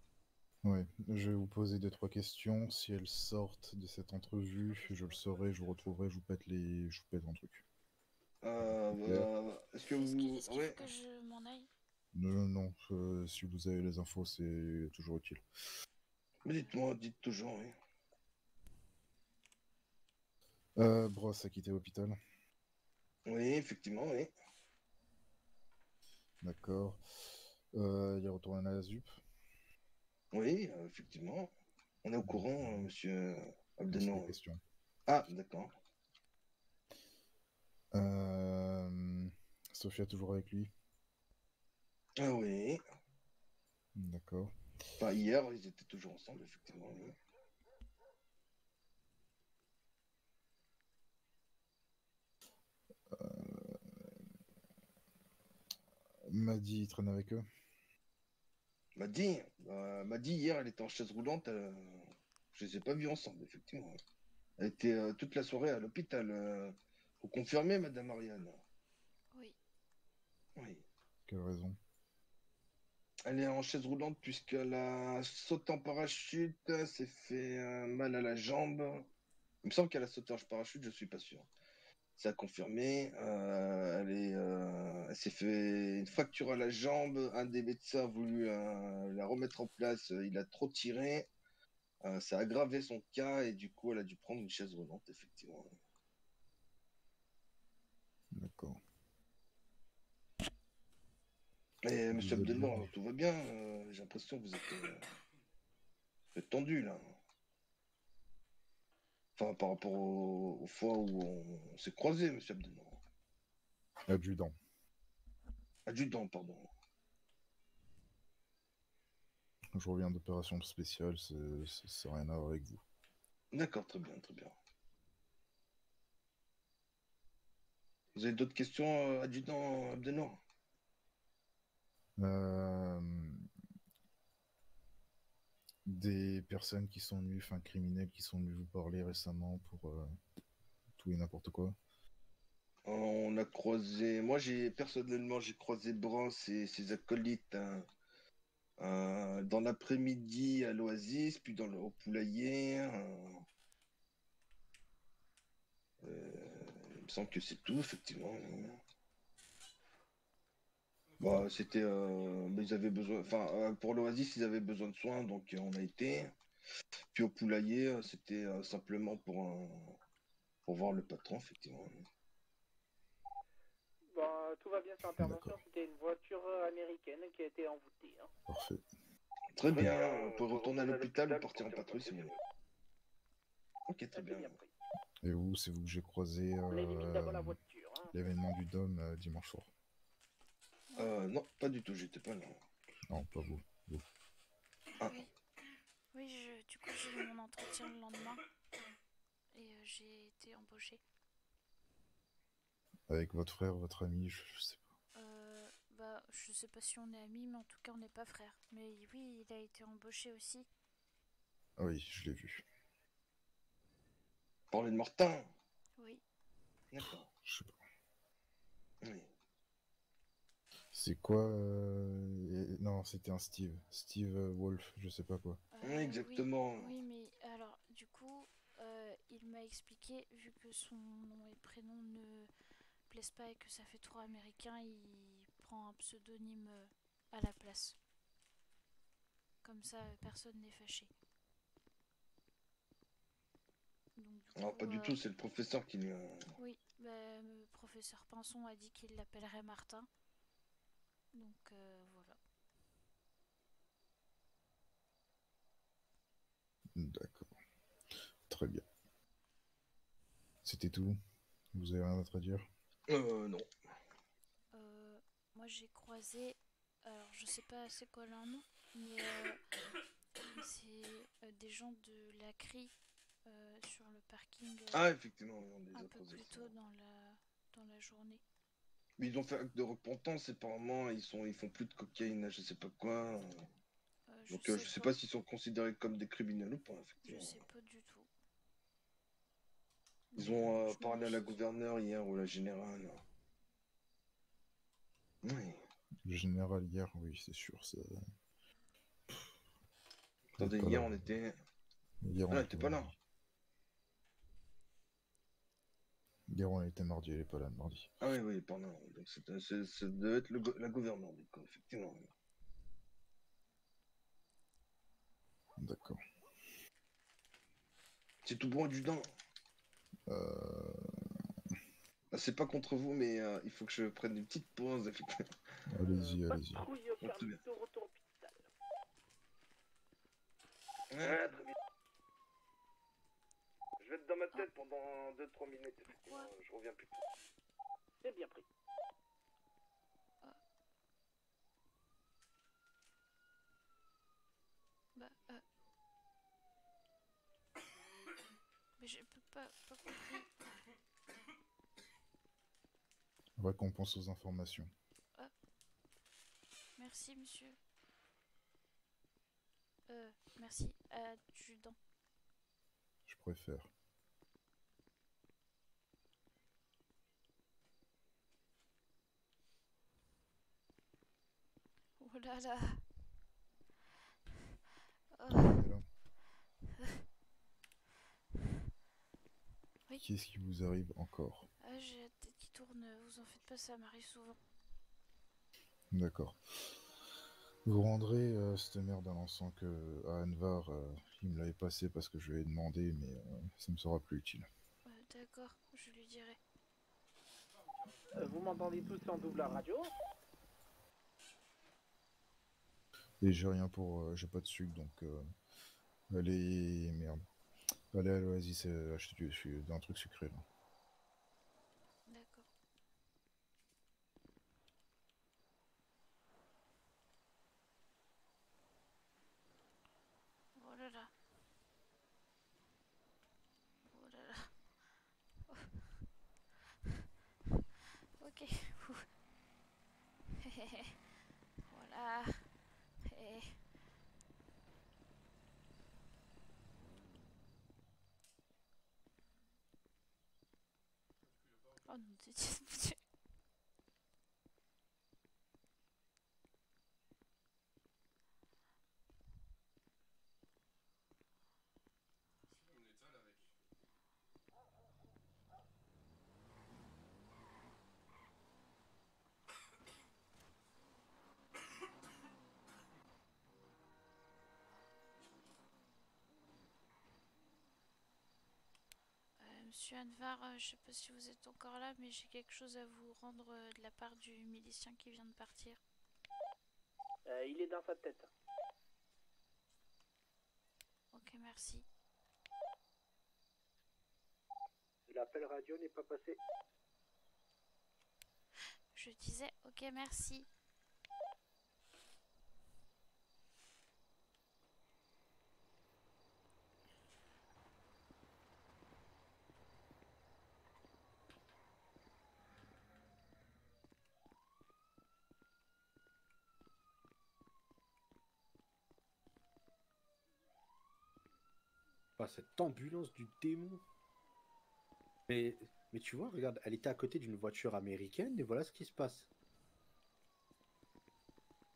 Oui, je vais vous poser 2-3 questions. Si elles sortent de cette entrevue, je le saurai, je vous retrouverai, je vous pète un truc.
Est-ce que vous...
Est-ce qu'il faut que je m'en aille?
Non, si vous avez les infos, c'est toujours utile.
Mais dites-moi, dites toujours, oui.
Brosse a quitté l'hôpital.
Oui, effectivement, oui.
D'accord. Il est retourné à la ZUP.
Oui, effectivement. On est au courant, monsieur Abdenor.
Question.
Ah, d'accord.
Sophia toujours avec lui?
Ah oui.
D'accord.
Enfin, hier, ils étaient toujours ensemble, effectivement. Oui.
Maddy, il traîne avec eux?
Maddy, hier, elle était en chaise roulante. Je les ai pas vus ensemble, effectivement. Elle était toute la soirée à l'hôpital. Vous confirmez, madame Ariane?
Oui.
Oui.
Quelle raison?
Elle est en chaise roulante puisqu'elle a sauté en parachute, s'est fait mal à la jambe. Il me semble qu'elle a sauté en parachute, je suis pas sûr. Ça a confirmé. Elle s'est fait une fracture à la jambe. Un des médecins a voulu la remettre en place. Il a trop tiré. Ça a aggravé son cas et du coup, elle a dû prendre une chaise roulante, effectivement.
D'accord.
Et monsieur Abdenor, tout va bien? J'ai l'impression que vous êtes tendu, là. Enfin, par rapport aux fois où on s'est croisés, monsieur Abdenor.
Adjudant.
Adjudant, pardon.
Je reviens d'opération spéciale, ça n'a rien à voir avec vous.
D'accord, très bien, très bien. Vous avez d'autres questions, adjudant Abdenor?
Des personnes qui sont venues, enfin criminels qui sont venus vous parler récemment pour tout et n'importe quoi?
On a croisé, moi personnellement j'ai croisé Brosse et ses acolytes dans l'après-midi à l'Oasis, puis au poulailler. Il me semble que c'est tout, effectivement. Bah, c'était. Mais ils avaient besoin. Enfin, pour l'Oasis, ils avaient besoin de soins, donc on a été. Puis au poulailler, c'était simplement pour voir le patron, effectivement.
Bon, tout va bien sur l'intervention. C'était une voiture américaine qui a été envoûtée. Hein.
Parfait.
Très bien, on peut retourner à l'hôpital ou partir en patrouille si vous voulez. Ok, très bien.
Et vous, c'est vous que j'ai croisé
On évite d'abord la voiture. Hein.
l'événement du Dôme dimanche soir.
Non, pas du tout, j'étais pas là.
Non, pas vous. Vous.
Ah.
Oui, du coup, j'ai eu mon entretien le lendemain et j'ai été embauchée.
Avec votre frère, votre ami, je sais pas.
Bah, je sais pas si on est amis, mais en tout cas, on n'est pas frères. Mais oui, il a été embauché aussi.
Ah oui, je l'ai vu.
Parler de Martin.
Oui.
D'accord.
Je sais pas.
Oui.
C'est quoi Non, c'était un Steve. Steve Wolf, je sais pas quoi.
Exactement.
Oui, mais alors, du coup, il m'a expliqué, vu que son nom et prénom ne plaisent pas et que ça fait trop américain, il prend un pseudonyme à la place. Comme ça, personne n'est fâché. Donc, du
Non,
coup,
pas du tout, c'est le professeur qui lui a...
Oui, bah, le professeur Pinson a dit qu'il l'appellerait Martin. Donc, voilà.
D'accord. Très bien. C'était tout? Vous avez rien d'autre à dire?
Non.
Moi, j'ai croisé... Alors, je sais pas c'est quoi leur nom, mais c'est des gens de la CRI sur le parking.
Ah, effectivement, on les
un
a
peu
croisés,
plus
ça.
tôt dans la journée.
Mais ils ont fait acte de repentance, apparemment, ils font plus de cocaïne, je sais pas quoi. Donc je sais pas s'ils sont considérés comme des criminels ou pas,
Je
effectivement.
sais pas du tout.
Ils ont parlé à la gouverneure hier ou à la générale. Oui.
Le général hier, oui, c'est sûr. Ça...
Attendez, hier on était...
Hier,
on n'était pas là.
Hier, on était mardi, elle est pas là le mardi.
Ah oui, pardon. Donc ça devait être la gouverneure, du coup, effectivement.
D'accord.
C'est tout bon, adjudant. C'est pas contre vous, mais il faut que je prenne une petite pause, effectivement.
Allez-y, allez-y.
Patrouille au Carlito, retour hôpital.
Ouais, très bien. Je vais être dans ma tête pendant 2-3 minutes, effectivement. Je reviens plus tard.
C'est bien pris.
Bah, mais j'ai pas compris.
Récompense aux informations.
Merci, monsieur. Merci, adjudant.
Je préfère.
Oh là là. Oui.
Qu'est-ce qui vous arrive encore?
J'ai la tête qui tourne, vous en faites pas, ça m'arrive souvent.
D'accord. Vous rendrez cette merde à l'encens que à Anvar, il me l'avait passé parce que je lui ai demandé, mais ça me sera plus utile.
D'accord, je lui dirai.
Vous m'entendez tous en double à radio?
Et j'ai rien pour... j'ai pas de sucre, donc... allez... Merde. Allez à l'Oasis acheter un truc sucré, là.
D'accord. Oh là là. Oh là là. Oh. Ok. Voilà. Oh non, c'est... Monsieur Anvar, je sais pas si vous êtes encore là, mais j'ai quelque chose à vous rendre de la part du milicien qui vient de partir.
Il est dans sa tête.
Ok, merci.
L'appel radio n'est pas passé.
Je disais ok, merci.
Ah, cette ambulance du démon. Mais tu vois, regarde, elle était à côté d'une voiture américaine et voilà ce qui se passe.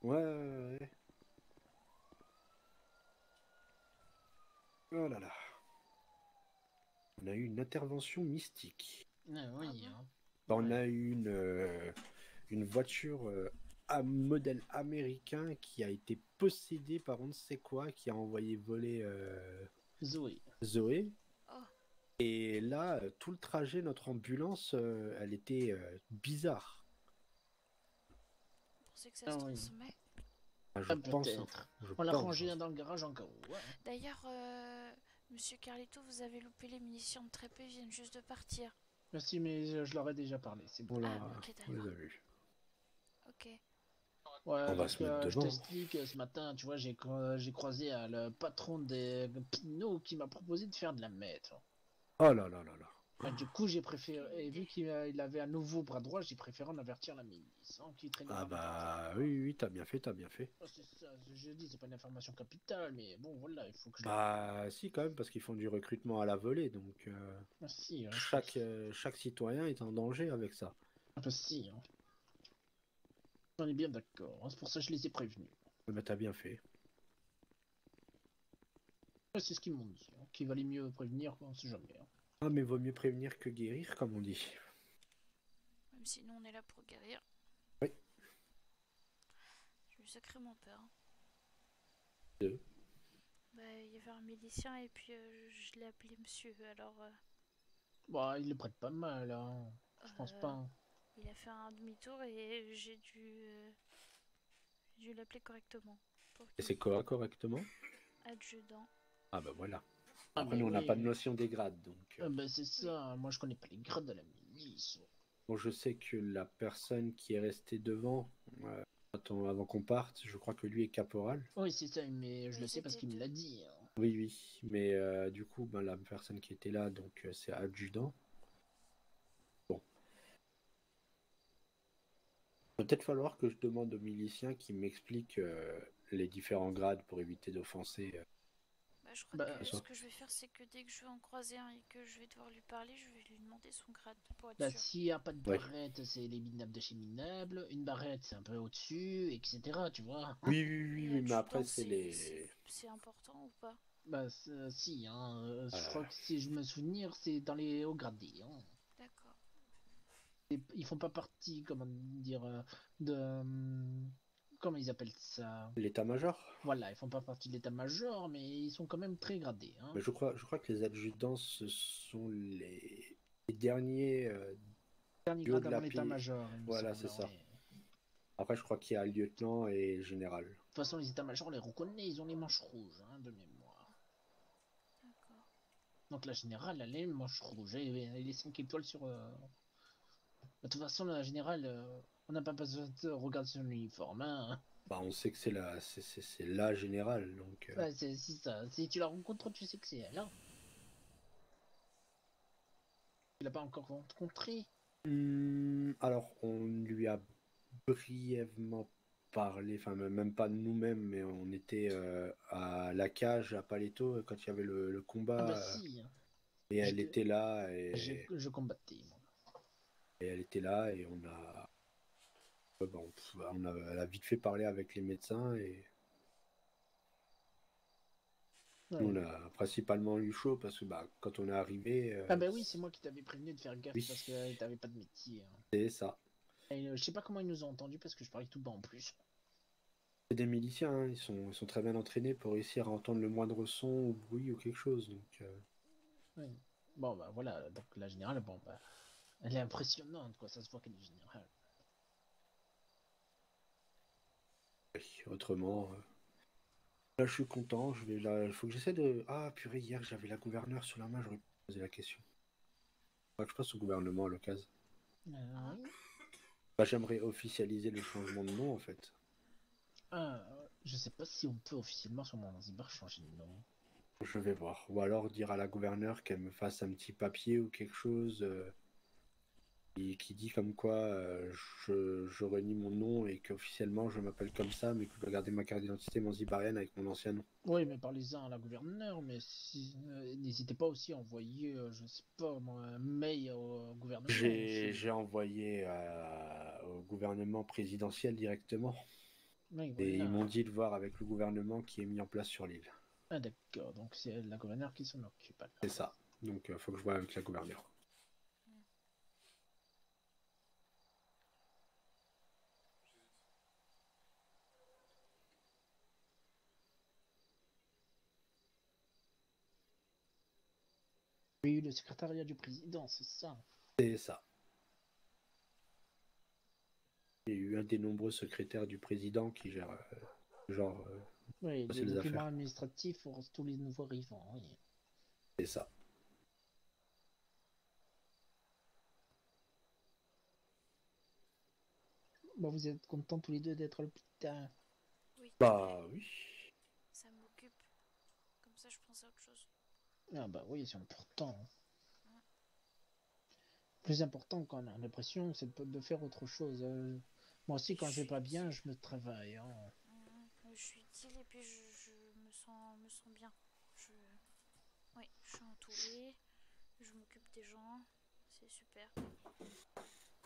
Ouais. Oh là là. On a eu une intervention mystique.
Ah oui, hein.
On a eu une voiture à modèle américain qui a été possédée par on ne sait quoi, qui a envoyé voler Zoé.
Oh.
Et là, tout le trajet, notre ambulance, elle était bizarre.
Vous pensez que ça se transmet?
Je pense.
Peut-être.
Je
On l'a
pense.
rangé dans le garage encore. Ouais.
D'ailleurs, monsieur Carlito, vous avez loupé les munitions de Trépé, viennent juste de partir.
Merci, mais je leur ai déjà parlé. C'est bon.
Ok,
On les a
d'accord.
vus.
Ok.
Ouais,
On va
parce
se mettre
que je
devant.
t'explique, ce matin, tu vois, j'ai croisé le patron des Pinot qui m'a proposé de faire de la mètre.
Oh là là là là.
Bah, du coup, j'ai préféré, et vu qu'il avait un nouveau bras droit, j'ai préféré en avertir la milice, hein, qui traînait
Ah
dans
bah oui, t'as bien fait, t'as bien fait.
c'est ça, je dis, c'est pas une information capitale, mais bon, voilà, il faut que je...
Bah si quand même, parce qu'ils font du recrutement à la volée, donc
Ah, si, hein,
chaque citoyen est en danger avec ça.
Ah, si, hein. On est bien d'accord, hein, c'est pour ça que je les ai prévenus.
Bah t'as bien fait.
Ouais, c'est ce qu'ils m'ont dit, hein, qu'il valait mieux prévenir, on sait jamais. Hein.
Ah mais vaut mieux prévenir que guérir, comme on dit.
Même si nous, on est là pour guérir.
Oui.
J'ai eu sacrément peur. Hein.
Deux.
Bah, il y avait un milicien et puis je l'ai appelé monsieur, alors...
Bah, il le prête pas mal, hein. Je pense pas. Hein.
Il a fait un demi-tour et j'ai dû l'appeler correctement.
Et c'est quoi correctement?
Adjudant.
Ah bah voilà.
Ah,
Après
mais
nous on n'a
oui.
pas de notion des grades, donc...
Ah, bah c'est ça, moi je connais pas les grades de la milice.
Bon, je sais que la personne qui est restée devant, avant qu'on parte, je crois que lui est caporal.
Oui, c'est ça, mais je le sais parce qu'il me l'a dit. Hein.
Oui, mais du coup, ben, la personne qui était là, donc c'est adjudant. Bon. Peut-être falloir que je demande aux miliciens qui m'expliquent les différents grades pour éviter d'offenser.
Bah, je crois que ce que je vais faire, c'est que dès que je vais en croiser un et que je vais devoir lui parler, je vais lui demander son grade pour être sûr.
S'il n'y a pas de barrette, c'est les minables de chez minables. Une barrette, c'est un peu au-dessus, etc. Tu vois.
Oui, mais après, c'est les...
C'est important ou pas?
Bah, si, hein. Je crois que si je me souviens, c'est dans les hauts gradés. Hein.
D'accord.
Ils font pas partie, comment dire, de... Comment ils appellent ça?
L'état-major.
Voilà, ils font pas partie de l'état-major, mais ils sont quand même très gradés. Hein.
Mais je crois que les adjudants, ce sont les derniers...
derniers grades avant l'état-major.
Voilà, c'est ça. Après, je crois qu'il y a lieutenant et général.
De toute façon, les états-majors, on les reconnaît, ils ont les manches rouges, hein, de mémoire.
D'accord.
Donc la générale, elle a les manches rouges, et les 5 étoiles sur... De toute façon, la générale, on n'a pas besoin de regarder son uniforme. Hein.
Bah, on sait que c'est la générale, donc...
Ouais, c'est ça. Si tu la rencontres, tu sais que c'est elle. Hein. Tu l'as pas encore rencontrée?
Alors, on lui a brièvement parlé, enfin même pas nous-mêmes, mais on était à la cage à Paleto quand il y avait le combat.
Ah bah si.
Et elle était là et
je combattais. Moi.
Et elle était là et on a, elle a vite fait parler avec les médecins et nous, on a principalement eu chaud parce que quand on est arrivé.
Ah bah oui, c'est moi qui t'avais prévenu de faire gaffe parce que t'avais pas de métier. Hein.
C'est ça.
Et, je sais pas comment ils nous ont entendus parce que je parlais tout bas en plus.
C'est des miliciens, hein. Ils sont très bien entraînés pour réussir à entendre le moindre son ou bruit ou quelque chose. Donc,
oui. Bon, bah voilà, donc la générale, bon, bah, elle est impressionnante, quoi, ça se voit qu'elle est générale.
Oui, autrement, là je suis content, il faut que j'essaie de... Ah purée, hier j'avais la gouverneure sur la main, j'aurais pu poser la question. Faudrait que je passe au gouvernement à l'occasion.
Oui.
Bah, j'aimerais officialiser le changement de nom en fait.
Ah, je sais pas si on peut officiellement sur mon Zanzibar changer de nom.
Je vais voir. Ou alors dire à la gouverneure qu'elle me fasse un petit papier ou quelque chose qui dit comme quoi je renie mon nom et qu'officiellement je m'appelle comme ça, mais que je dois garder ma carte d'identité zanzibarienne avec mon ancien nom.
Oui, mais parlez-en à la gouverneure, mais si, n'hésitez pas aussi à envoyer, je sais pas, moi, un mail au gouvernement.
J'ai envoyé au gouvernement présidentiel directement.
Oui,
Et ils
voilà.
m'ont dit de voir avec le gouvernement qui est mis en place sur l'île.
Ah d'accord, donc c'est la gouverneure qui s'en occupe. Alors.
C'est ça. Donc faut que je vois avec la gouverneure.
Oui, le secrétariat du président, c'est ça.
C'est ça. Il y a eu un des nombreux secrétaires du président qui gère
oui, les
les
documents
affaires.
administratifs pour tous les nouveaux arrivants, oui.
C'est ça.
Bon, vous êtes contents tous les deux d'être à l'hôpital?
Oui.
Bah oui.
Ça m'occupe. Comme ça, je pense à autre chose.
Ah bah oui, c'est important. Plus important quand on a l'impression, c'est de faire autre chose. Moi aussi, quand je vais pas bien, je me travaille. Hein.
Je suis utile et puis je me sens bien. Oui, je suis entourée. Je m'occupe des gens. C'est super.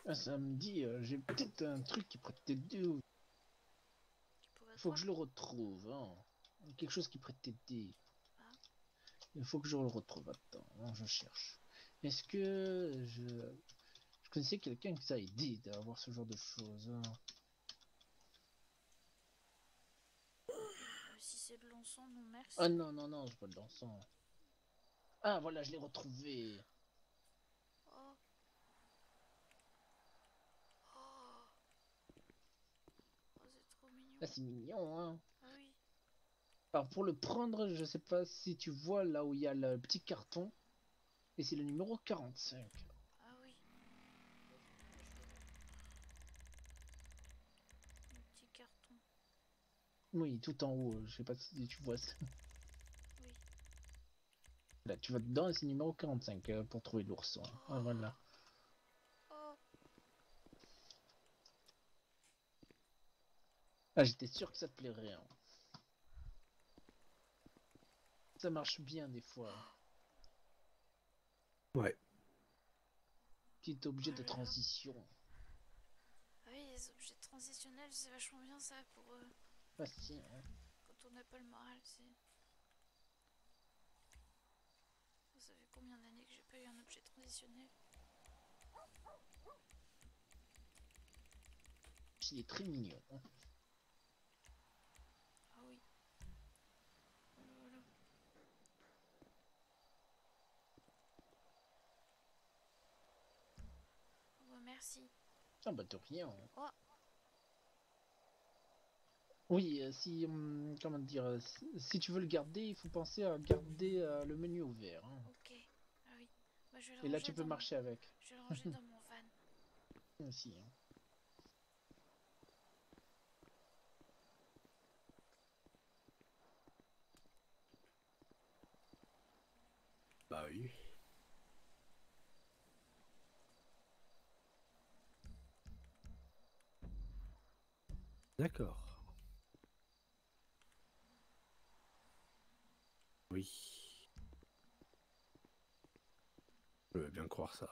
Ah, ça me dit, j'ai peut-être un truc qui pourrait t'aider. Il faut que je le retrouve. Hein. Quelque chose qui pourrait t'aider.
Ah.
Il faut que je le retrouve. Attends, hein, je cherche. Est-ce que je connaissais quelqu'un qui ça a aidé à avoir ce genre de choses. Hein.
Si c'est de l'encens, non merci.
Ah non, non, non, c'est pas de l'encens. Ah voilà, je l'ai retrouvé.
Oh. Oh. Oh, c'est trop mignon.
Ah, c'est mignon, hein.
Ah oui.
Alors pour le prendre, je sais pas si tu vois là où il y a le petit carton. Et c'est le numéro 45.
Ah oui. Le petit carton.
Oui, tout en haut, je sais pas si tu vois ça.
Oui.
Là, tu vas dedans et c'est numéro 45 pour trouver l'ourson. Oh. Ah, voilà.
Oh.
Ah, j'étais sûr que ça te plairait. Hein. Ça marche bien des fois.
Ouais.
Petit objet de transition.
Ah oui, les objets transitionnels, c'est vachement bien ça pour...
Facile. Hein.
Quand on n'a pas le moral, c'est... Vous savez combien d'années que j'ai pas eu un objet transitionnel?
Il est très mignon. Hein.
Ah oui. Voilà. Oh, merci.
Ah bah de rien. Hein.
Oh.
Oui, si comment dire, si tu veux le garder, il faut penser à garder le menu ouvert. Hein.
Ok. Ah oui. Bah, je vais le
Et là,
ranger
tu peux marcher avec.
Je vais le ranger dans mon van.
Aussi. Hein.
Bah oui. D'accord. Oui. Je veux bien croire ça.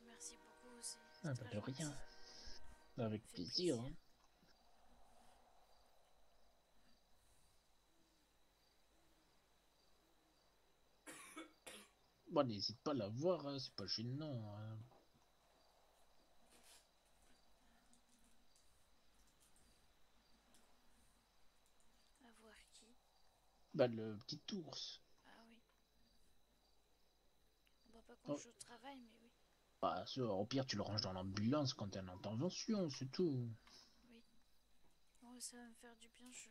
Merci beaucoup.
Ah bah de rien. Avec plaisir. Hein. Bon, n'hésite pas à la voir, hein, c'est pas gênant. Hein.
À voir qui?
Bah, le petit ours.
Ah oui. Bah, pas quand
Oh.
je travaille, mais oui.
Bah, au pire, tu le ranges dans l'ambulance quand t'as une intervention, c'est tout.
Oui. Oh, ça va me faire du bien, je...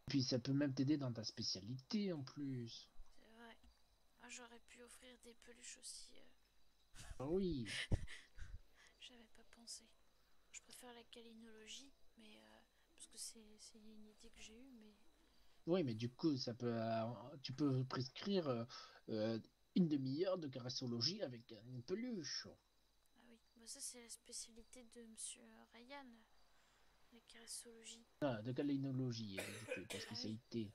Puis ça peut même t'aider dans ta spécialité en plus.
C'est vrai. Ah, j'aurais pu offrir des peluches aussi.
Ah oui.
J'avais pas pensé. Je préfère la câlinologie, mais parce que c'est une idée que j'ai eue, mais
Oui, mais du coup, ça peut, tu peux prescrire une demi-heure de caressologie avec une peluche.
ah oui, bah ça c'est la spécialité de Monsieur Ryan, la caressologie.
Ah, de câlinologie, du coup, ta
Ah oui.
spécialité.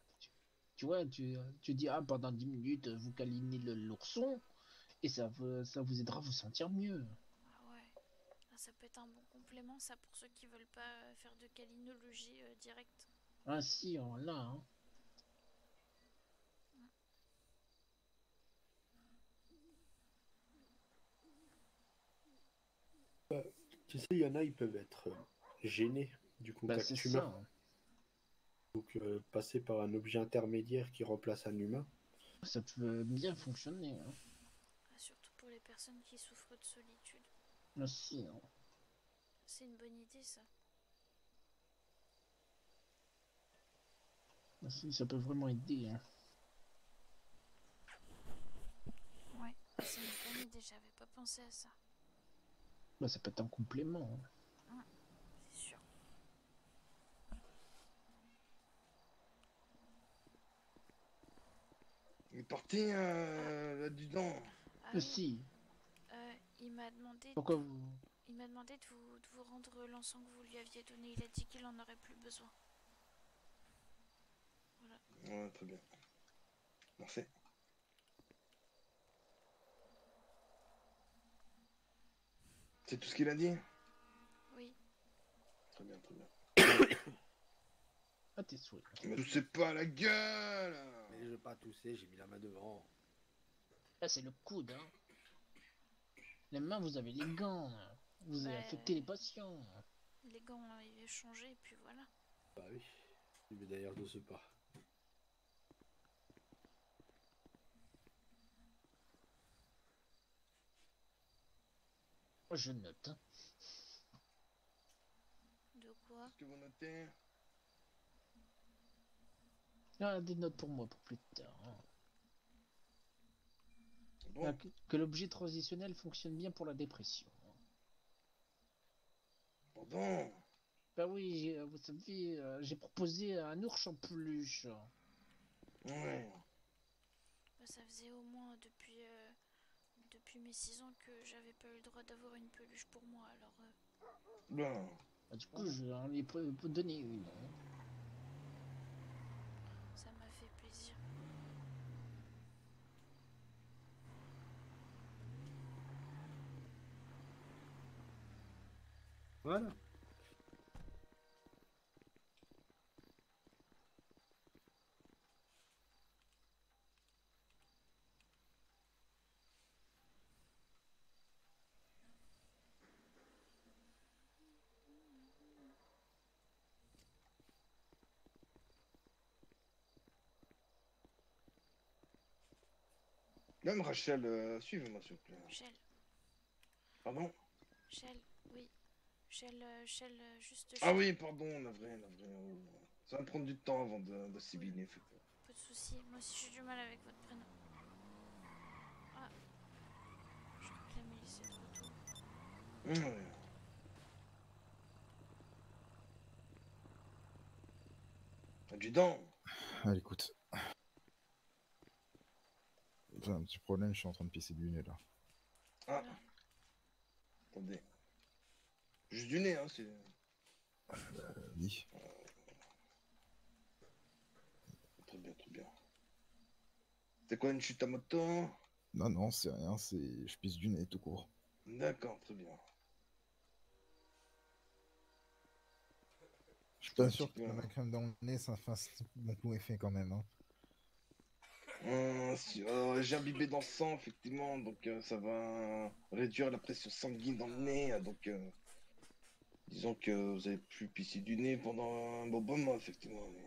Tu vois, tu dis, ah, pendant 10 minutes, vous câlinez l'ourson, et ça vous aidera à vous sentir mieux.
Ah ouais. Ah, ça peut être un bon complément, ça, pour ceux qui veulent pas faire de câlinologie directe.
Ah si, on l'a, hein.
Tu sais, il y en a, ils peuvent être gênés du
Bah,
contact
c'est
humain.
ça. Hein.
Donc, passer par un objet intermédiaire qui remplace un humain.
Ça peut bien fonctionner. Hein.
Ah, surtout pour les personnes qui souffrent de solitude.
Ah si, hein.
C'est une bonne idée, ça.
Ah, si, ça peut vraiment aider. Hein.
Ouais, c'est une bonne idée, j'avais pas pensé à ça.
Bah, ça peut être un complément. Hein.
C'est sûr.
Il est parti, là-dedans.
Ah oui.
Si.
Il m'a demandé.
Pourquoi
Il m'a demandé de vous rendre l'encens que vous lui aviez donné. Il a dit qu'il en aurait plus besoin. Voilà.
Ouais, très bien. Merci. C'est tout ce qu'il a dit?
Oui.
Très bien, très bien.
Ah, t'es souhait.
Mais toussez pas à la gueule!
Mais je vais pas tousser, j'ai mis la main devant.
Là, c'est le coude. Hein. Les mains, vous avez les gants. Vous avez affecté les patients.
Les gants, il est changé, et puis voilà.
Bah oui. Mais d'ailleurs, je sais pas.
Moi, je note. Hein.
De quoi?
Qu'est-ce que vous notez?
Ah, des notes pour moi, pour plus tard. Hein.
Bon.
Ah, que l'objet transitionnel fonctionne bien pour la dépression.
Pardon.
Bah oui, vous savez, j'ai proposé un ours en peluche.
Ouais.
Bah, ça faisait au moins depuis mes 6 ans que j'avais pas eu le droit d'avoir une peluche pour moi, alors...
Bien.
Bah, du coup, je en ai donné une. Hein.
Ça m'a fait plaisir.
Voilà.
Même Rachel, suivez-moi s'il vous plaît.
Shell.
Pardon?
Shell, oui. Shell, juste...
Ah oui, pardon, navré. Oh. Ça va me prendre du temps avant d'assimiler.
Pas de soucis, moi aussi j'ai du mal avec votre prénom. Ah. Je crois que la milice est de retour.
Ouais. Adjudant.
Allez, écoute. J'ai un petit problème, je suis en train de pisser du nez là.
Ah. Attendez. Juste du nez, hein, c'est...
Oui.
Très bien. C'est quoi, une chute à moto?
Non, c'est rien, c'est... Je pisse du nez tout court.
D'accord, très bien.
Je suis pas sûr que la crème dans le nez, ça fasse beaucoup effet quand même. Hein.
J'ai imbibé dans le sang, effectivement, donc ça va réduire la pression sanguine dans le nez, donc disons que vous avez pu pisser du nez pendant un bon moment, effectivement. Mais...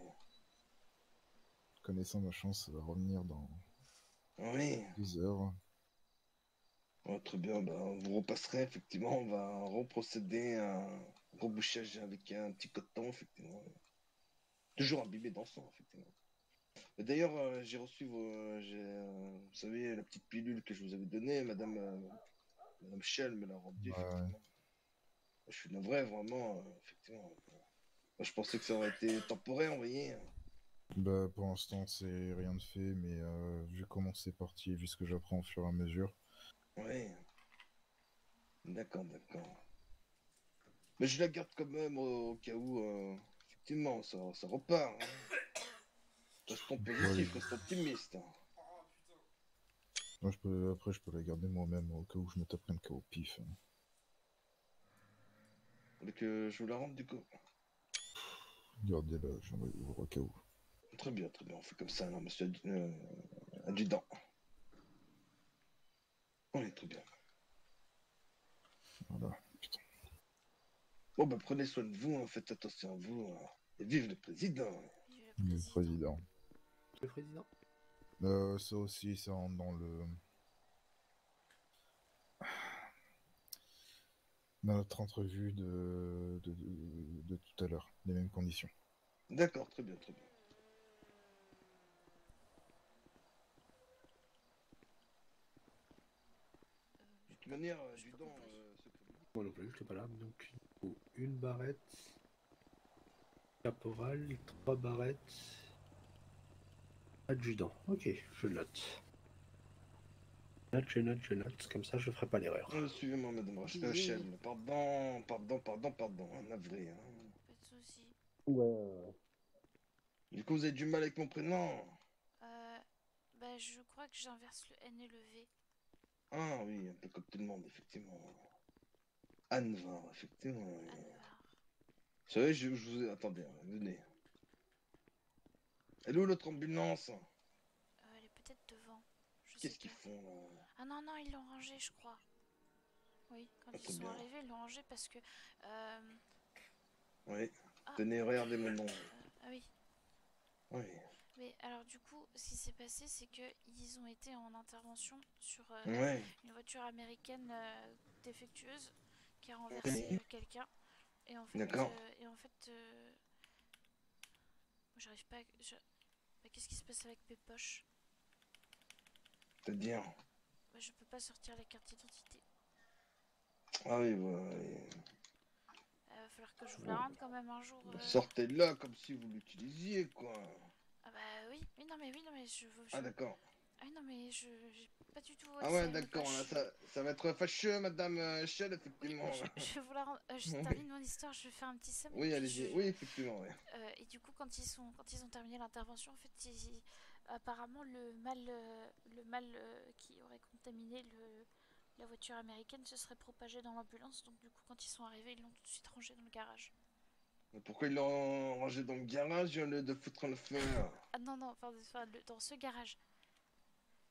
connaissant ma chance, ça va revenir dans
Oui.
12 heures.
Ouais, très bien, bah, vous repasserez, effectivement, on va reprocéder à un rebouchage avec un petit coton, effectivement. Toujours imbibé dans le sang, effectivement. Et d'ailleurs, j'ai reçu vous savez, la petite pilule que je vous avais donnée, Madame Shell me l'a rendue, effectivement. Je suis navré, vraiment, effectivement. Moi, je pensais que ça aurait été temporaire, vous voyez.
Bah, pour l'instant, c'est rien de fait, mais vu comment c'est parti et vu ce que j'apprends au fur et à mesure.
Oui. D'accord, d'accord. Mais je la garde quand même au cas où, effectivement, ça repart. Hein. Restons positifs, restons optimistes.
Moi, après, je peux la garder moi-même au cas où je me tape un KO pif.
Vous voulez que je vous la rende du coup?
Gardez-la, j'en ai au cas où.
Très bien, on fait comme ça, alors, monsieur adjudant. Oui, très bien.
Voilà, putain.
Bon, bah, prenez soin de vous, hein, faites attention à vous, hein, et vive le président.
Le président.
Le président.
Ça aussi, ça rentre dans notre entrevue de tout à l'heure, les mêmes conditions.
D'accord, très bien, très bien. De toute manière, adjudant,
Moi non plus, je pas là. Donc, il faut une barrette. Caporal, 3 barrettes. Adjudant. Ok, je note. Je note. Comme ça, je ferai pas l'erreur.
Suivez-moi, madame Rachel. Pardon, navré. Hein.
Pas de soucis.
Ouais. Du coup, vous avez du mal avec mon prénom?
Bah, je crois que j'inverse le N et le V.
Ah oui, un peu comme tout le monde, effectivement. Anvar, effectivement.
Anvar.
Vous savez, je vous ai... Attendez, venez. Elle est où l'autre ambulance?
Elle est peut-être devant.
Qu'est-ce qu'ils font là?
Ah non, non, ils l'ont rangé, je crois. Oui, quand ils sont arrivés, ils l'ont rangé parce que...
Oui, tenez, regardez mon nom.
Ah oui.
Oui.
Mais alors du coup, ce qui s'est passé, c'est qu'ils ont été en intervention sur une voiture américaine défectueuse qui a renversé quelqu'un. Et en fait,
D'accord.
j'arrive pas. Bah, qu'est-ce qui se passe avec mes poches?
C'est-à-dire?
Bah, je peux pas sortir la carte d'identité.
Ah oui, oui.
Va falloir que je vous la rende quand même un jour.
Sortez-la comme si vous l'utilisiez, quoi.
Ah bah oui, non mais je veux.
Ah d'accord.
Ah non mais j'ai pas du tout.
Ah ouais, d'accord, ça va être fâcheux, madame Shell, effectivement.
Oui, je vous la rends. Je termine mon histoire, je fais un petit somme.
Oui, allez-y. Oui, effectivement, oui.
Et du coup, quand ils ont terminé l'intervention, en fait, apparemment le mal qui aurait contaminé la voiture américaine se serait propagé dans l'ambulance. Donc du coup, quand ils sont arrivés, ils l'ont tout de suite rangé dans le garage.
Mais pourquoi ils l'ont rangé dans le garage au lieu de foutre en le feu?
Ah non, enfin, dans ce garage.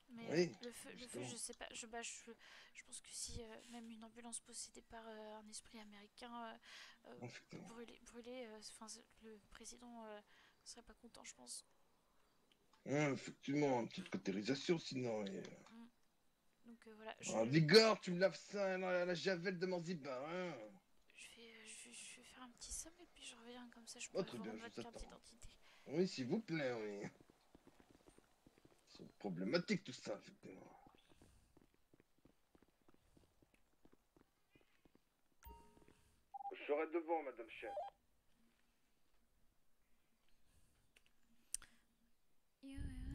Mais
oui,
le feu, je sais pas. Je pense que si même une ambulance possédée par un esprit américain brûlait, le président serait pas content, je pense.
Effectivement, une petite cautérisation sinon.
Donc voilà.
Vigor, tu me laves ça la javel de Manzibar, hein.
Je vais faire un petit somme et puis je reviens comme ça. Je pourrais vous rendre votre carte d'identité.
Oui, s'il vous plaît, oui. C'est problématique tout ça, effectivement. Je serai devant, madame Chen.
Yeah.